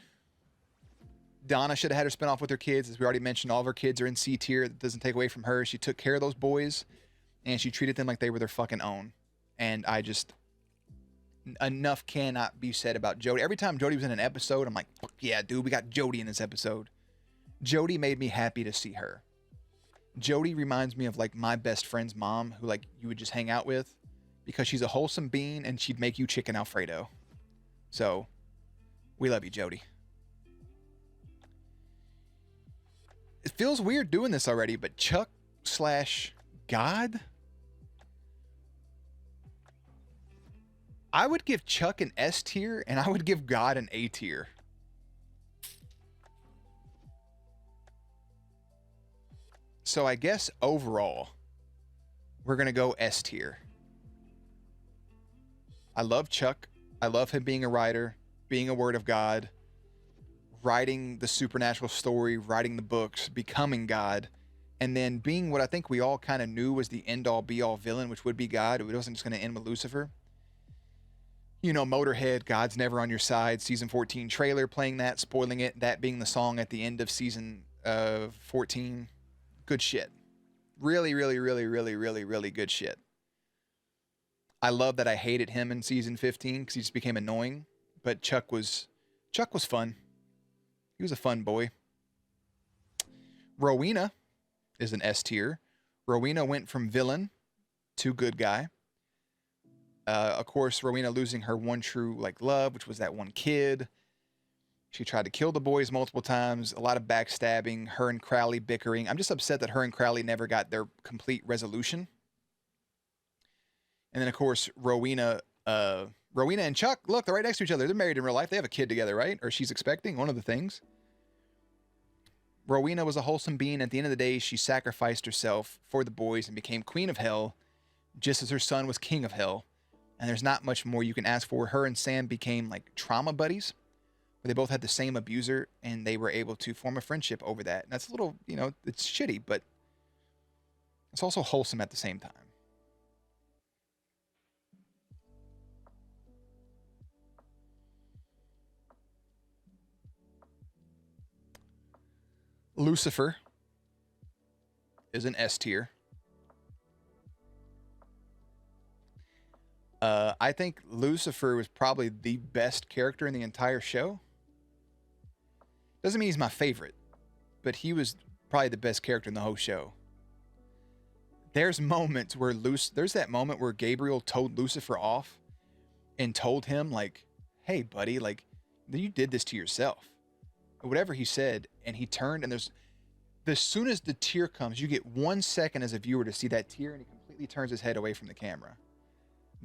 Donna should have had her spinoff with her kids. As we already mentioned, all of her kids are in C tier. That doesn't take away from her. She took care of those boys and she treated them like they were their fucking own. And enough cannot be said about Jody. Every time Jody was in an episode, I'm like, fuck yeah, dude, we got Jody in this episode. Jody made me happy to see her. Jody reminds me of like my best friend's mom who like you would just hang out with because she's a wholesome being and she'd make you chicken Alfredo. So we love you, Jody. It feels weird doing this already, but Chuck/God? I would give Chuck an S tier, and I would give God an A tier. So I guess overall, we're going to go S tier. I love Chuck. I love him being a writer, being a word of God, writing the supernatural story, writing the books, becoming God, and then being what I think we all kind of knew was the end all be all villain, which would be God. It wasn't just going to end with Lucifer. You know, Motorhead, God's Never on Your Side, season 14 trailer playing that, spoiling it, that being the song at the end of season 14. Good shit. Really, really, really, really, really, really good shit. I love that I hated him in season 15 because he just became annoying. But Chuck was fun. He was a fun boy. Rowena is an S tier. Rowena went from villain to good guy. Of course, Rowena losing her one true love, which was that one kid. She tried to kill the boys multiple times. A lot of backstabbing. Her and Crowley bickering. I'm just upset that her and Crowley never got their complete resolution. And then, of course, Rowena and Chuck, look, they're right next to each other. They're married in real life. They have a kid together, right? Or she's expecting, one of the things. Rowena was a wholesome being. At the end of the day, she sacrificed herself for the boys and became queen of hell, just as her son was king of hell. And there's not much more you can ask for. Her and Sam became trauma buddies, where they both had the same abuser, and they were able to form a friendship over that. And that's a little, it's shitty, but it's also wholesome at the same time. Lucifer is an S tier. I think Lucifer was probably the best character in the entire show. Doesn't mean he's my favorite, but he was probably the best character in the whole show. There's moments where there's that moment where Gabriel told Lucifer off and told him hey buddy, you did this to yourself. Or whatever he said, and he turned, and as soon as the tear comes, you get 1 second as a viewer to see that tear, and he completely turns his head away from the camera.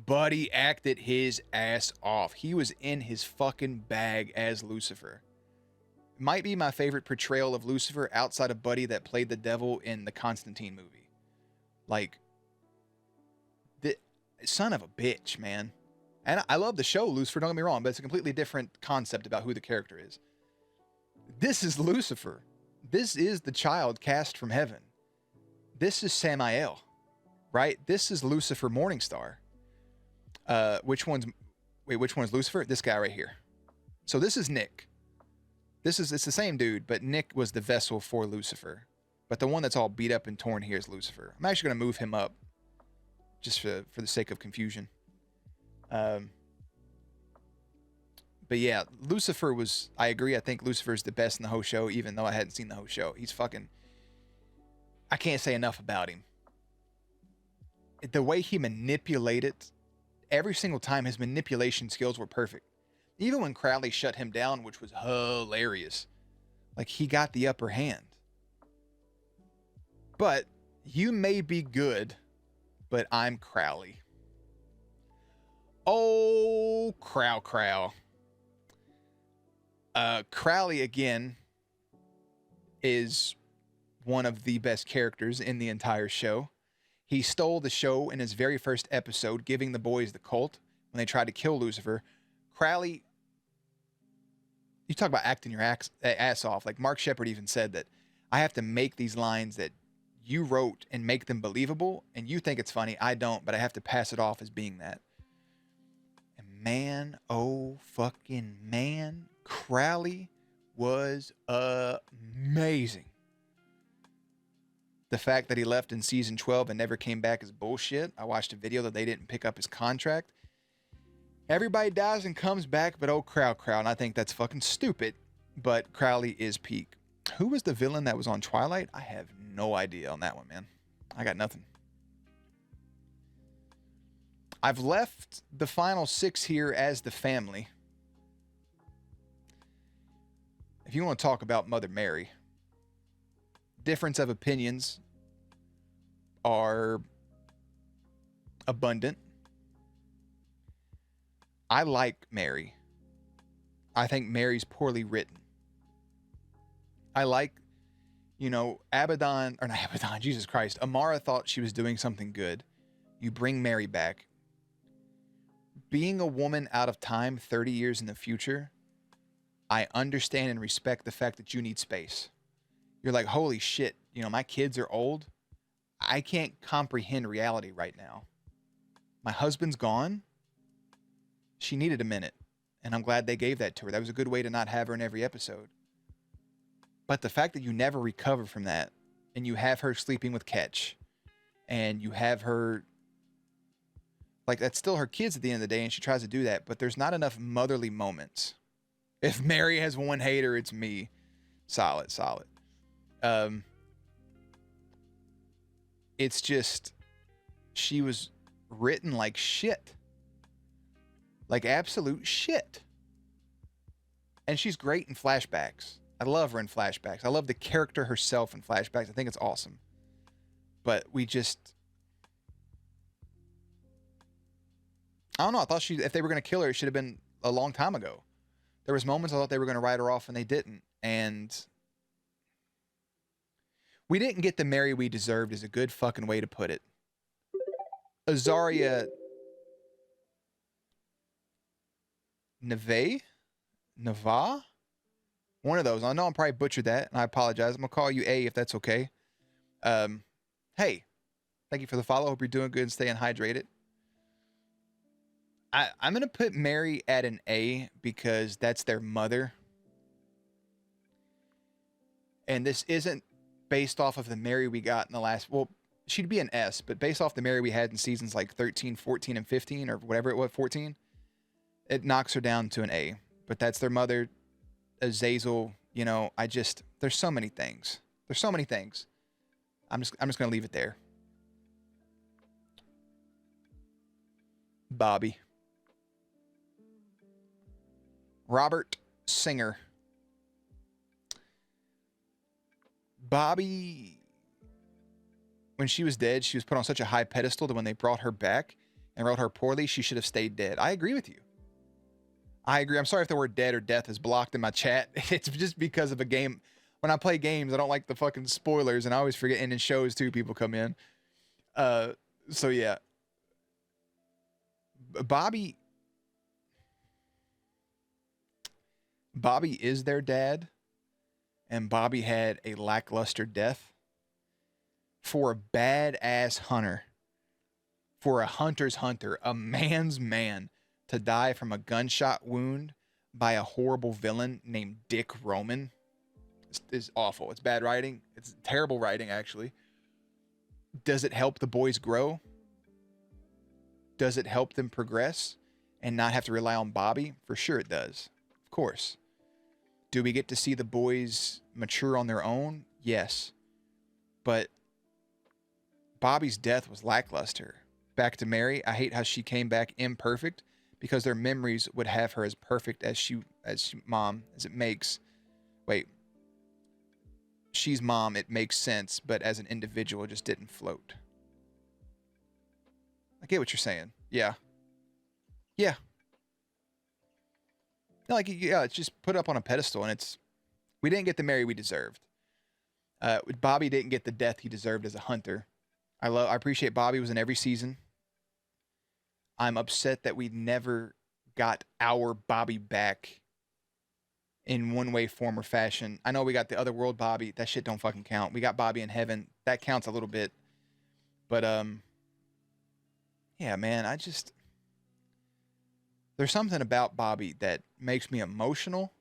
Buddy acted his ass off. He was in his fucking bag as Lucifer. Might be my favorite portrayal of Lucifer outside of Buddy that played the devil in the Constantine movie. The son of a bitch, man. And I love the show Lucifer, don't get me wrong, but it's a completely different concept about who the character is. This is Lucifer. This is the child cast from heaven. This is Samael, right? This is Lucifer Morningstar. Which one is Lucifer? This guy right here. So this is Nick. It's the same dude, but Nick was the vessel for Lucifer. But the one that's all beat up and torn here is Lucifer. I'm actually going to move him up just for the sake of confusion. But yeah, Lucifer was, I agree, I think Lucifer is the best in the whole show, even though I hadn't seen the whole show. He's fucking, I can't say enough about him. The way he manipulated, every single time his manipulation skills were perfect. Even when Crowley shut him down, which was hilarious. He got the upper hand. But you may be good, but I'm Crowley. Oh, Crow. Crowley, again, is one of the best characters in the entire show. He stole the show in his very first episode, giving the boys the cult when they tried to kill Lucifer. Crowley, you talk about acting your ass off. Mark Shepard even said that I have to make these lines that you wrote and make them believable, and you think it's funny. I don't, but I have to pass it off as being that. And man, oh fucking man, Crowley was amazing. The fact that he left in season 12 and never came back is bullshit. I watched a video that they didn't pick up his contract. Everybody dies and comes back, but oh, Crow. And I think that's fucking stupid. But Crowley is peak. Who was the villain that was on Twilight? I have no idea on that one, man. I got nothing. I've left the final 6 here as the family. If you want to talk about Mother Mary, difference of opinions are abundant. I like Mary. I think Mary's poorly written. I like You know, Abaddon, or not Abaddon, Jesus Christ. Amara thought she was doing something good. You bring Mary back. Being a woman out of time 30 years in the future, I understand and respect the fact that you need space. You're like, holy shit, you know, my kids are old. I can't comprehend reality right now. My husband's gone. She needed a minute. And I'm glad they gave that to her. That was a good way to not have her in every episode. But the fact that you never recover from that, and you have her sleeping with Ketch, and you have her, like, that's still her kids at the end of the day, and she tries to do that, but there's not enough motherly moments. If Mary has one hater, it's me. Solid. It's just, she was written like shit. Like absolute shit. And she's great in flashbacks. I love her in flashbacks. I love the character herself in flashbacks. I think it's awesome. But we just, I don't know. I thought if they were going to kill her, it should have been a long time ago. There was moments I thought they were going to write her off and they didn't. And we didn't get the Mary we deserved is a good fucking way to put it. Azaria Nava? One of those. I know I probably butchered that, and I apologize. I'm going to call you A if that's okay. Hey, thank you for the follow. Hope you're doing good and staying hydrated. I'm going to put Mary at an A because that's their mother. And this isn't based off of the Mary we got in the last... Well, she'd be an S, but based off the Mary we had in seasons like 13, 14, and 15, or whatever it was, 14, it knocks her down to an A. But that's their mother, Azazel. You know, there's so many things. There's so many things. I'm just going to leave it there. Bobby. Robert Singer. Bobby, when she was dead, she was put on such a high pedestal that when they brought her back and wrote her poorly, she should have stayed dead. I agree with you. I agree. I'm sorry if the word dead or death is blocked in my chat. It's just because of a game. When I play games, I don't like the fucking spoilers, and I always forget. And in shows too, people come in. So yeah. Bobby is their dad, and Bobby had a lackluster death. For a badass hunter, for a hunter's hunter, a man's man, to die from a gunshot wound by a horrible villain named Dick Roman is awful. It's bad writing. It's terrible writing, actually. Does it help the boys grow? Does it help them progress and not have to rely on Bobby? For sure it does. Of course. Do we get to see the boys mature on their own? Yes. But Bobby's death was lackluster. Back to Mary, I hate how she came back imperfect because their memories would have her as perfect as mom, as it makes. Wait. She's mom, it makes sense, but as an individual, it just didn't float. I get what you're saying. Yeah. Yeah. No, like, yeah, it's just put up on a pedestal, and we didn't get the Mary we deserved. Bobby didn't get the death he deserved as a hunter. I appreciate Bobby was in every season. I'm upset that we never got our Bobby back in one way, form, or fashion. I know we got the other world Bobby. That shit don't fucking count. We got Bobby in heaven. That counts a little bit. But, yeah, man, there's something about Bobby that makes me emotional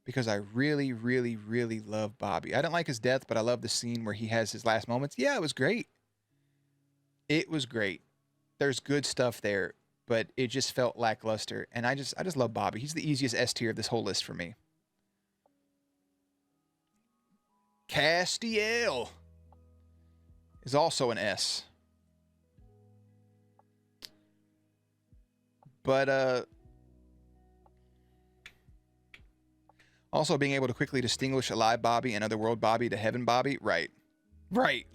because I really, really, really love Bobby. I didn't like his death, but I love the scene where he has his last moments. Yeah, it was great. It was great. There's good stuff there, but it just felt lackluster. And I just love Bobby. He's the easiest S tier of this whole list for me. Castiel is also an S. But also being able to quickly distinguish alive Bobby and otherworld Bobby to heaven Bobby, right?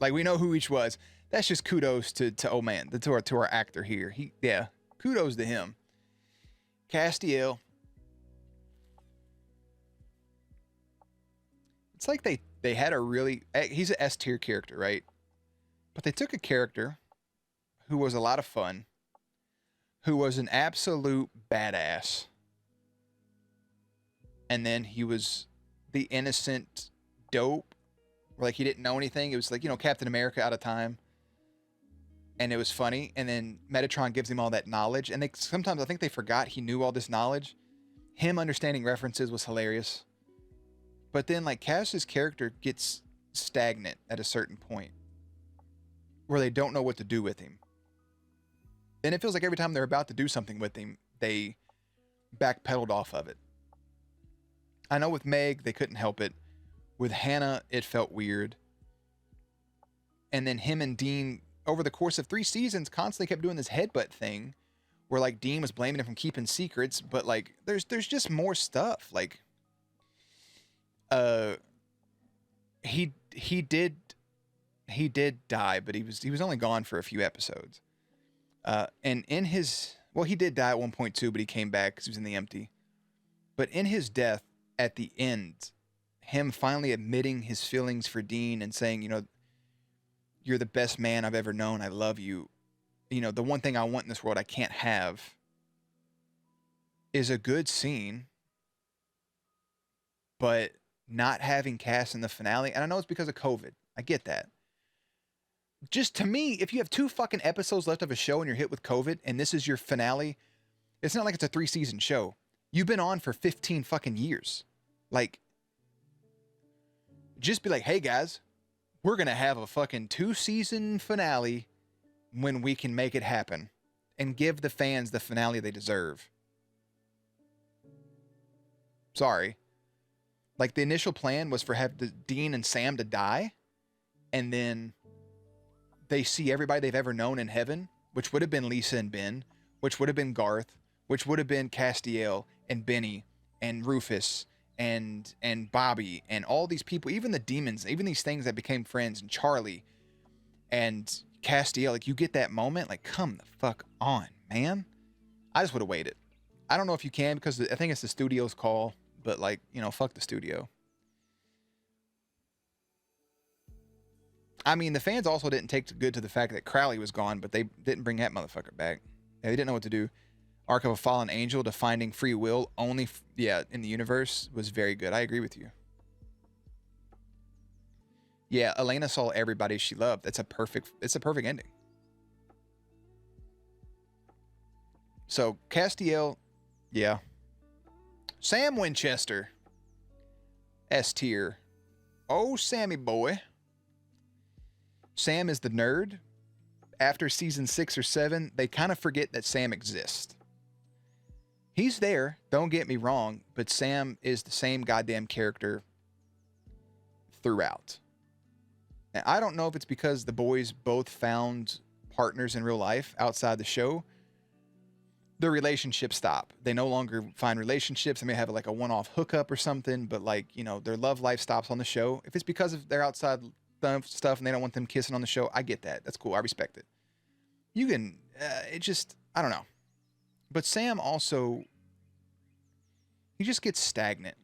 Like we know who each was. That's just kudos to oh man, to our actor here. Kudos to him. Castiel. It's like they had a really, he's an S tier character, right? But they took a character who was a lot of fun, who was an absolute badass, and then he was the innocent dope, where like he didn't know anything. It was like, you know, Captain America out of time, and it was funny. And then Metatron gives him all that knowledge, and they sometimes I think they forgot he knew all this knowledge. Him understanding references was hilarious. But then like Cass's character gets stagnant at a certain point where they don't know what to do with him. And it feels like every time they're about to do something with him, they backpedaled off of it. I know with Meg, they couldn't help it. With Hannah, it felt weird. And then him and Dean, over the course of 3 seasons, constantly kept doing this headbutt thing where like Dean was blaming him for keeping secrets, but like there's just more stuff. Like he did die, but he was only gone for a few episodes. And in his, well, he did die at one point too, but he came back because he was in the empty. But in his death at the end, him finally admitting his feelings for Dean and saying, you know, you're the best man I've ever known. I love you. You know, the one thing I want in this world I can't have, is a good scene. But not having Cass in the finale, and I know it's because of COVID. I get that. Just to me, if you have 2 fucking episodes left of a show and you're hit with COVID and this is your finale, it's not like it's a 3-season show. You've been on for 15 fucking years. Like, just be like, hey guys, we're going to have a fucking 2-season finale when we can make it happen, and give the fans the finale they deserve. Sorry. Like, the initial plan was for Dean and Sam to die, and then they see everybody they've ever known in heaven, which would have been Lisa and Ben, which would have been Garth, which would have been Castiel and Benny and Rufus and Bobby and all these people, even the demons, even these things that became friends, and Charlie and Castiel. Like, you get that moment, like, come the fuck on, man. I just would have waited. I don't know if you can, because I think it's the studio's call, but like, you know, fuck the studio. I mean, the fans also didn't take good to the fact that Crowley was gone, but they didn't bring that motherfucker back. Yeah, they didn't know what to do. Arc of a Fallen Angel to finding free will only, in the universe was very good. I agree with you. Yeah, Elena saw everybody she loved. It's a perfect ending. So, Castiel, yeah. Sam Winchester, S tier. Oh, Sammy boy. Sam is the nerd. After season 6 or 7, they kind of forget that Sam exists. He's there, don't get me wrong, but Sam is the same goddamn character throughout. And I don't know if it's because the boys both found partners in real life outside the show. Their relationships stop. They no longer find relationships. They may have like a one-off hookup or something, but like, you know, their love life stops on the show. If it's because of their outside stuff and they don't want them kissing on the show, I get that. That's cool. I respect it. You can, it just, I don't know. But Sam also, he just gets stagnant.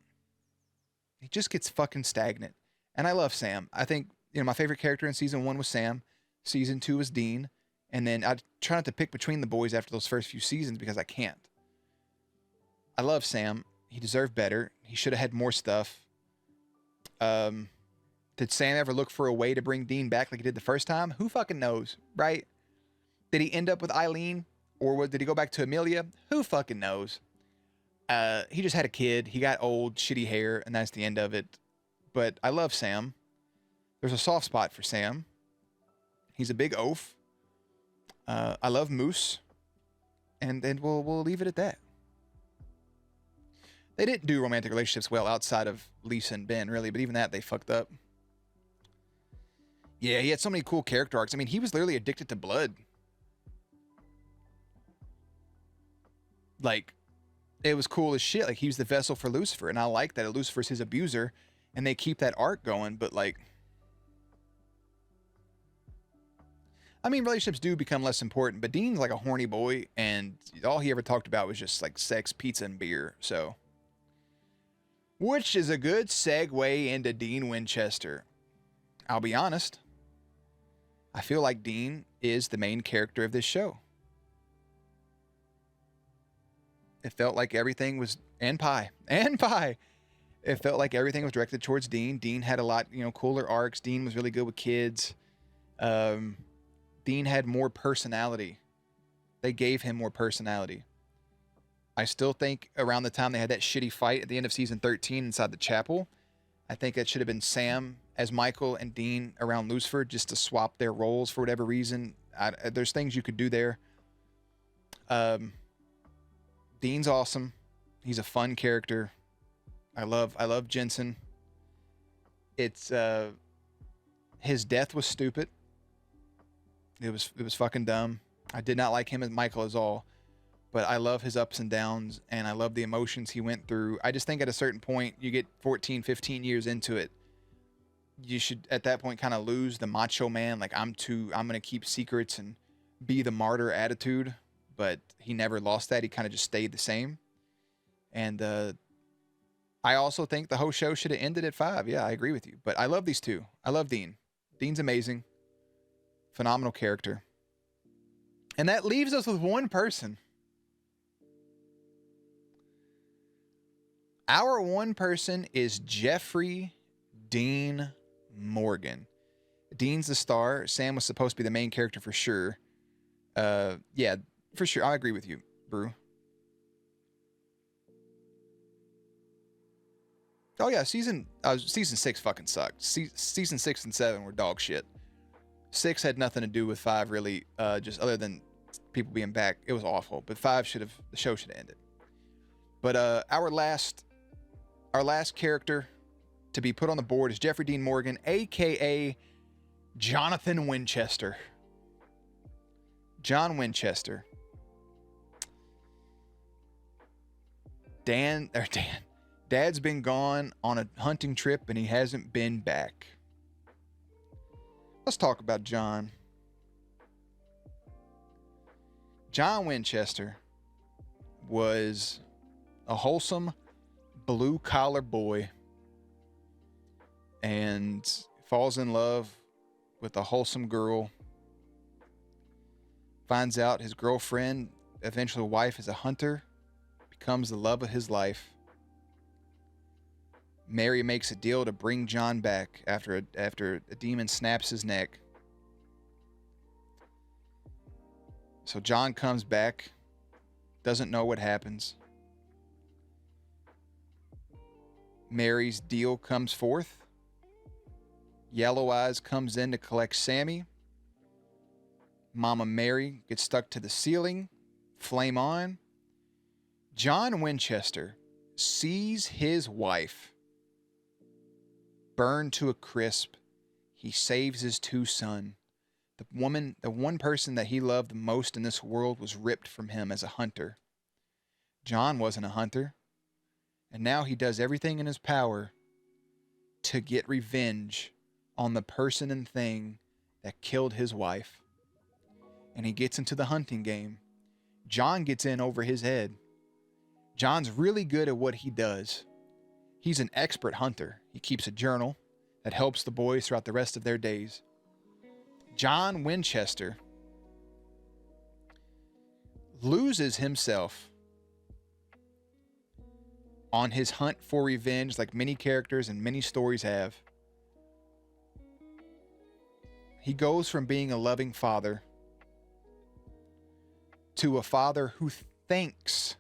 He just gets fucking stagnant. And I love Sam. I think, you know, my favorite character in season 1 was Sam. Season 2 was Dean. And then I try not to pick between the boys after those first few seasons because I can't. I love Sam. He deserved better. He should have had more stuff. Did Sam ever look for a way to bring Dean back like he did the first time? Who fucking knows, right? Did he end up with Eileen? Or did he go back to Amelia? Who fucking knows? He just had a kid. He got old, shitty hair, and that's the end of it. But I love Sam. There's a soft spot for Sam. He's a big oaf. I love Moose. And then we'll leave it at that. They didn't do romantic relationships well outside of Lisa and Ben, really. But even that, they fucked up. Yeah, he had so many cool character arcs. I mean, he was literally addicted to blood. Like, it was cool as shit. Like, he was the vessel for Lucifer. And I like that Lucifer's his abuser. And they keep that arc going. But, like, I mean, relationships do become less important. But Dean's like a horny boy. And all he ever talked about was just, like, sex, pizza, and beer. So, Which is a good segue into Dean Winchester. I'll be honest, I feel like Dean is the main character of this show. It felt like everything was, and Pie. It felt like everything was directed towards Dean. Dean had a lot, cooler arcs. Dean was really good with kids. Dean had more personality. They gave him more personality. I still think around the time they had that shitty fight at the end of season 13 inside the chapel, I think that should have been Sam as Michael and Dean around Lucifer, just to swap their roles for whatever reason. There's things you could do there. Dean's awesome. He's a fun character. I love Jensen. It's his death was stupid. It was fucking dumb. I did not like him as Michael at all, but I love his ups and downs, and I love the emotions he went through. I just think at a certain point, you get 14, 15 years into it, you should at that point kind of lose the macho man, like I'm going to keep secrets and be the martyr attitude, but he never lost that. He kind of just stayed the same. And I also think the whole show should have ended at 5. Yeah, I agree with you. But I love these two. I love Dean. Dean's amazing. Phenomenal character. And that leaves us with one person. Our one person is Jeffrey Dean Morgan. Dean's the star. Sam was supposed to be the main character for sure. Yeah, for sure. I agree with you, Brew. Oh yeah, season 6 fucking sucked. Season 6 and 7 were dog shit. 6 had nothing to do with 5 really, just other than people being back. It was awful. But the show should have ended. But our last character to be put on the board is Jeffrey Dean Morgan, aka Jonathan Winchester. John Winchester. Dad's been gone on a hunting trip and he hasn't been back. Let's talk about John. John Winchester was a wholesome blue-collar boy and falls in love with a wholesome girl. Finds out his girlfriend, eventually wife, is a hunter. Becomes the love of his life. Mary makes a deal to bring John back after a demon snaps his neck. So John comes back, doesn't know what happens. Mary's deal comes forth. Yellow Eyes comes in to collect Sammy. Mama Mary gets stuck to the ceiling. Flame on. John Winchester sees his wife burned to a crisp. He saves his 2 sons. The one person that he loved the most in this world was ripped from him as a hunter. John wasn't a hunter. And now he does everything in his power to get revenge on the person and thing that killed his wife. And he gets into the hunting game. John gets in over his head. John's really good at what he does. He's an expert hunter. He keeps a journal that helps the boys throughout the rest of their days. John Winchester loses himself on his hunt for revenge, like many characters and many stories have. He goes from being a loving father to a father who thinks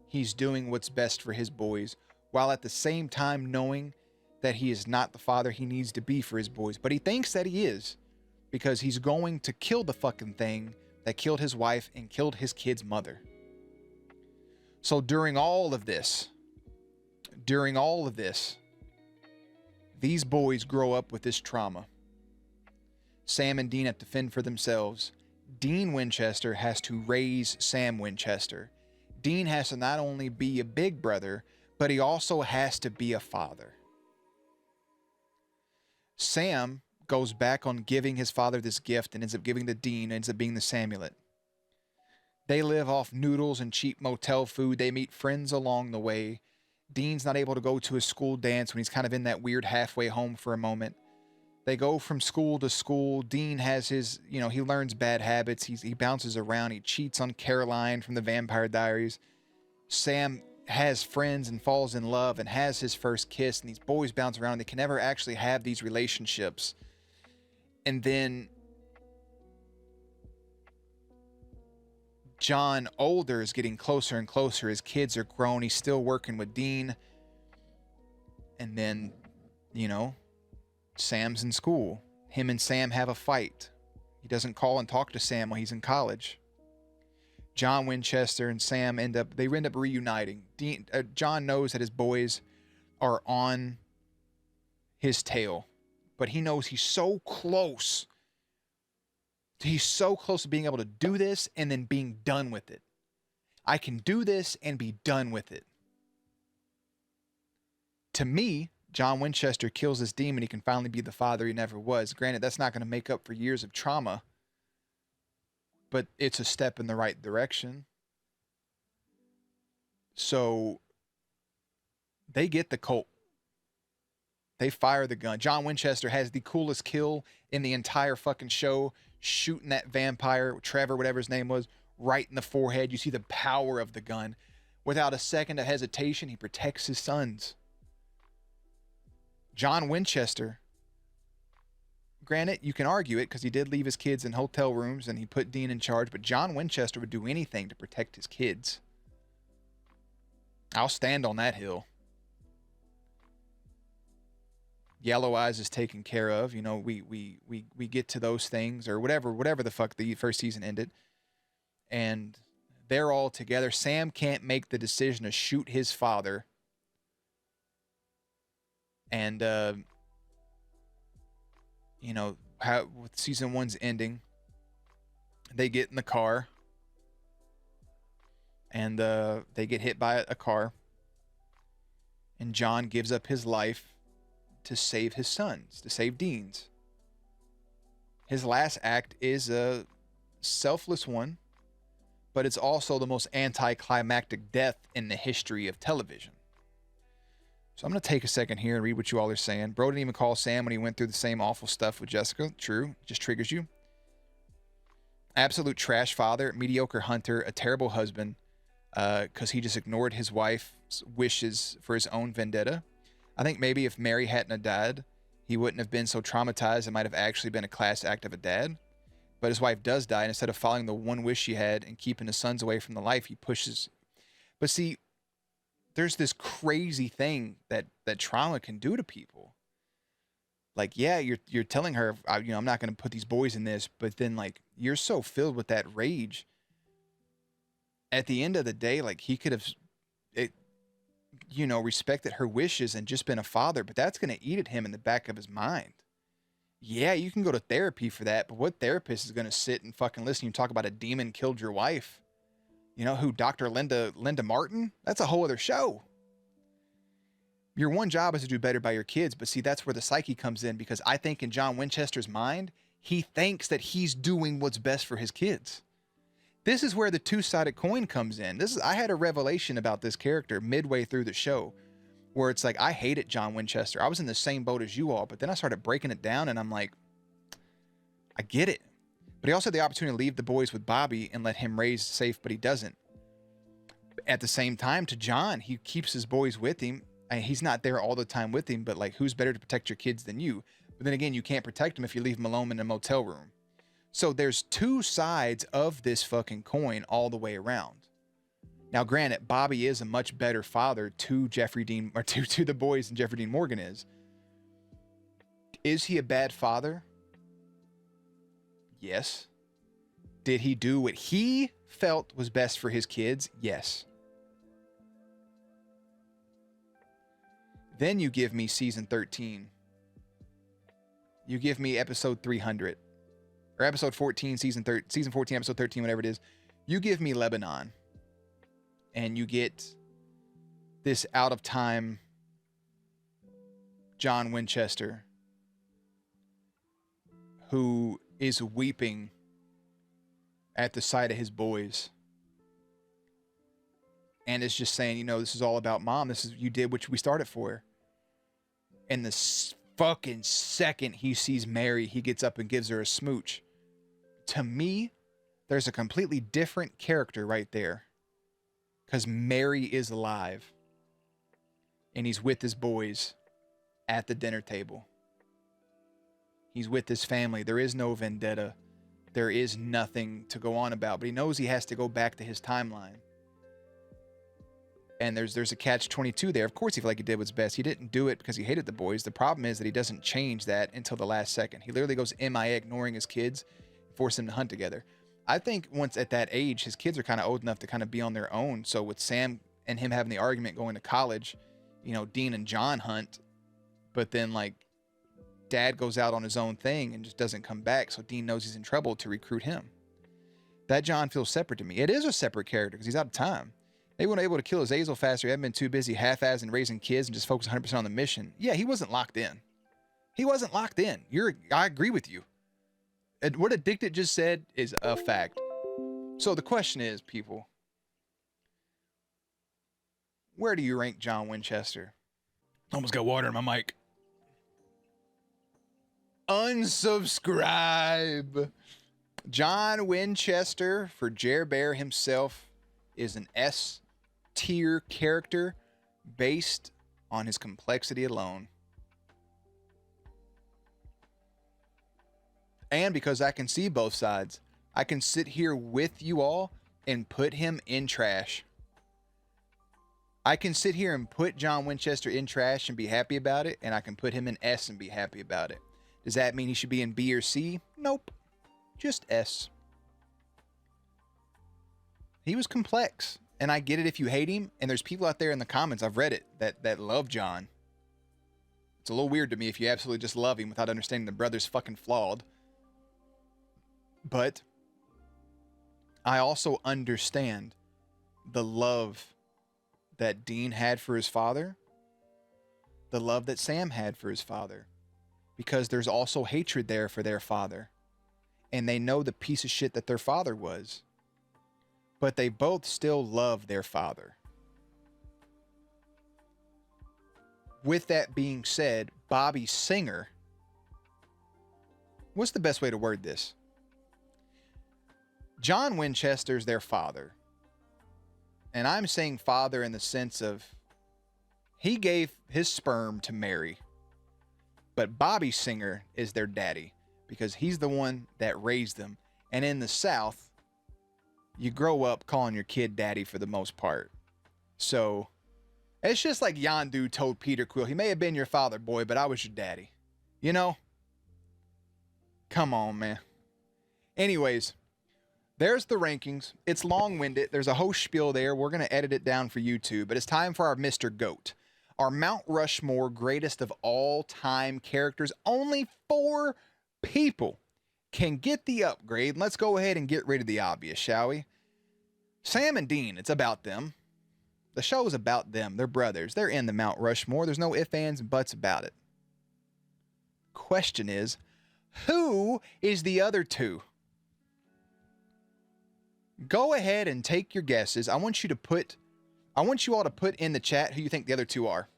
he's doing what's best for his boys, while at the same time knowing that he is not the father he needs to be for his boys. But he thinks that he is, because he's going to kill the fucking thing that killed his wife and killed his kid's mother. So during all of this, these boys grow up with this trauma. Sam and Dean have to fend for themselves. Dean Winchester has to raise Sam Winchester. Dean has to not only be a big brother, but he also has to be a father. Sam goes back on giving his father this gift and ends up giving the Dean, ends up being the Samulet. They live off noodles and cheap motel food. They meet friends along the way. Dean's not able to go to his school dance when he's kind of in that weird halfway home for a moment. They go from school to school. Dean has his, he learns bad habits. He bounces around. He cheats on Caroline from the Vampire Diaries. Sam has friends and falls in love and has his first kiss. And these boys bounce around. And they can never actually have these relationships. And then John, older, is getting closer and closer. His kids are grown. He's still working with Dean. And then, Sam's in school. Him and Sam have a fight. He doesn't call and talk to Sam while he's in college. John Winchester and Sam end up reuniting. John knows that his boys are on his tail, but he knows he's so close. He's so close to being able to do this and then being done with it. I can do this and be done with it. To me, John Winchester kills this demon. He can finally be the father he never was. Granted, that's not going to make up for years of trauma, but it's a step in the right direction. So they get the Colt. They fire the gun. John Winchester has the coolest kill in the entire fucking show, shooting that vampire, Trevor, whatever his name was, right in the forehead. You see the power of the gun. Without a second of hesitation, he protects his sons. John Winchester, granted, you can argue it because he did leave his kids in hotel rooms and he put Dean in charge, but John Winchester would do anything to protect his kids. I'll stand on that hill. Yellow Eyes is taken care of. We get to those things or whatever the fuck the first season ended. And they're all together. Sam can't make the decision to shoot his father. And, how with season 1's ending, they get in the car and they get hit by a car. And John gives up his life to save his sons, to save Dean's. His last act is a selfless one, but it's also the most anticlimactic death in the history of television. So I'm going to take a second here and read what you all are saying. Bro didn't even call Sam when he went through the same awful stuff with Jessica. True. Just triggers you. Absolute trash father, mediocre hunter, a terrible husband, because he just ignored his wife's wishes for his own vendetta. I think maybe if Mary hadn't died, he wouldn't have been so traumatized. It might have actually been a class act of a dad. But his wife does die, and instead of following the one wish she had and keeping his sons away from the life, he pushes. But see, there's this crazy thing that trauma can do to people. Like, yeah, you're telling her, I'm not going to put these boys in this, but then like you're so filled with that rage. At the end of the day, like he could have, respected her wishes and just been a father, but that's going to eat at him in the back of his mind. Yeah, you can go to therapy for that, but what therapist is going to sit and fucking listen to you talk about a demon killed your wife? Who, Dr. Linda Martin? That's a whole other show. Your one job is to do better by your kids, but see, that's where the psyche comes in, because I think in John Winchester's mind, he thinks that he's doing what's best for his kids. This is where the two-sided coin comes in. I had a revelation about this character midway through the show, where it's like, I hated John Winchester. I was in the same boat as you all, but then I started breaking it down, and I'm like, I get it. But he also had the opportunity to leave the boys with Bobby and let him raise safe, but he doesn't. At the same time, to John, he keeps his boys with him. He's not there all the time with him, but like, who's better to protect your kids than you? But then again, you can't protect them if you leave them alone in a motel room. So there's two sides of this fucking coin all the way around. Now, granted, Bobby is a much better father to Jeffrey Dean, or to the boys than Jeffrey Dean Morgan is. Is he a bad father? Yes. Did he do what he felt was best for his kids? Yes. Then you give me season 13. You give me episode 300. Or episode 14, season 14, episode 13, whatever it is. You give me Lebanon. And you get this out of time John Winchester, who is weeping at the sight of his boys. And it's just saying, you know, this is all about mom. This is, you did what we started for. And the fucking second he sees Mary, he gets up and gives her a smooch. To me, there's a completely different character right there. Because Mary is alive. And he's with his boys at the dinner table. He's with his family. There is no vendetta. There is nothing to go on about. But he knows he has to go back to his timeline. And there's a catch-22 there. Of course he felt like he did what's best. He didn't do it because he hated the boys. The problem is that he doesn't change that until the last second. He literally goes MIA, ignoring his kids, forcing them to hunt together. I think once at that age, his kids are kind of old enough to kind of be on their own. So with Sam and him having the argument going to college, you know, Dean and John hunt, but then like Dad goes out on his own thing and just doesn't come back. So Dean knows he's in trouble to recruit him. That John feels separate to me. It is a separate character because he's out of time. They weren't able to kill Azazel faster. He hadn't been too busy half-assing raising kids and just focus 100% on the mission. Yeah, he wasn't locked in. He wasn't locked in. I agree with you. And what Addicted just said is a fact. So the question is, people, where do you rank John Winchester? Almost got water in my mic. Unsubscribe. John Winchester, for JerBear himself, is an S-tier character based on his complexity alone. And because I can see both sides, I can sit here with you all and put him in trash. I can sit here and put John Winchester in trash and be happy about it, and I can put him in S and be happy about it. Does that mean he should be in B or C? Nope. Just S. He was complex, and I get it if you hate him, and there's people out there in the comments, I've read it, that love John. It's a little weird to me if you absolutely just love him without understanding the brother's fucking flawed. But I also understand the love that Dean had for his father, the love that Sam had for his father, because there's also hatred there for their father. And they know the piece of shit that their father was. But they both still love their father. With that being said, Bobby Singer, what's the best way to word this? John Winchester's their father. And I'm saying father in the sense of he gave his sperm to Mary. But Bobby Singer is their daddy because he's the one that raised them. And in the South, you grow up calling your kid daddy for the most part. So it's just like Yondu told Peter Quill, he may have been your father, boy, but I was your daddy. You know? Come on, man. Anyways, there's the rankings. It's long-winded. There's a whole spiel there. We're going to edit it down for YouTube, but it's time for our Mr. GOAT. Our Mount Rushmore greatest of all time characters. Only 4 people can get the upgrade. Let's go ahead and get rid of the obvious, shall we? Sam and Dean, it's about them. The show is about them. They're brothers. They're in the Mount Rushmore. There's no ifs, ands, and buts about it. Question is, who is the other 2? Go ahead and take your guesses. I want you all to put in the chat who you think the other 2 are.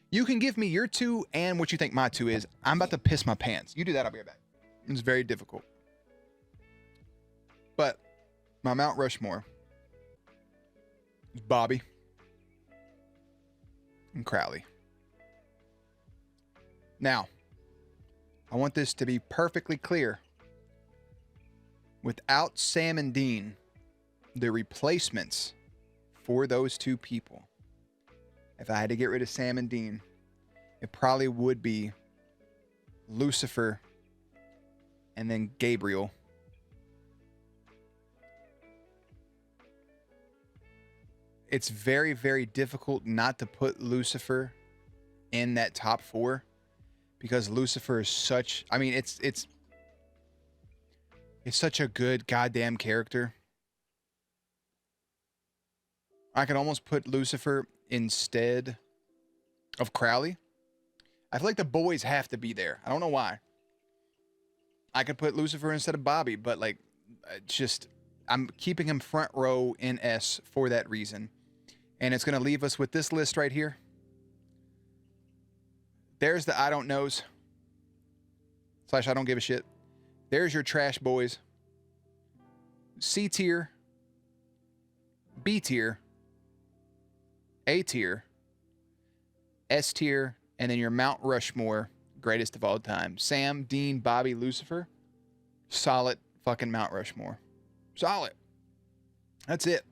You can give me your 2 and what you think my 2 is. I'm about to piss my pants. You do that, I'll be right back. It's very difficult. But my Mount Rushmore is Bobby and Crowley. Now, I want this to be perfectly clear. Without Sam and Dean, the replacements for those 2 people, if I had to get rid of Sam and Dean, it probably would be Lucifer and then Gabriel. It's very, very difficult not to put Lucifer in that top 4 because Lucifer is such, I mean, it's such a good goddamn character. I could almost put Lucifer instead of Crowley. I feel like the boys have to be there. I don't know why. I could put Lucifer instead of Bobby, but like, just, I'm keeping him front row in S for that reason. And it's going to leave us with this list right here. There's the I don't knows / I don't give a shit. There's your trash boys. C tier, B tier, A tier, S tier, and then your Mount Rushmore greatest of all time. Sam, Dean, Bobby, Lucifer. Solid fucking Mount Rushmore. Solid. That's it.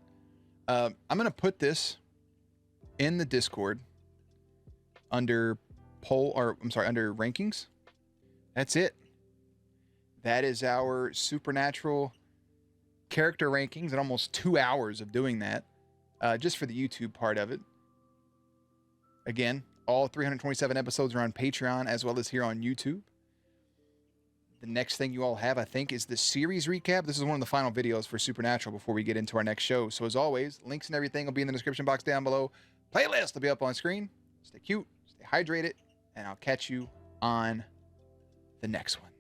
I'm going to put this in the Discord under under rankings. That's it. That is our Supernatural character rankings and almost 2 hours of doing that just for the YouTube part of it. Again, all 327 episodes are on Patreon as well as here on YouTube. The next thing you all have, I think, is the series recap. This is one of the final videos for Supernatural before we get into our next show. So as always, links and everything will be in the description box down below. Playlist will be up on screen. Stay cute, stay hydrated, and I'll catch you on the next one.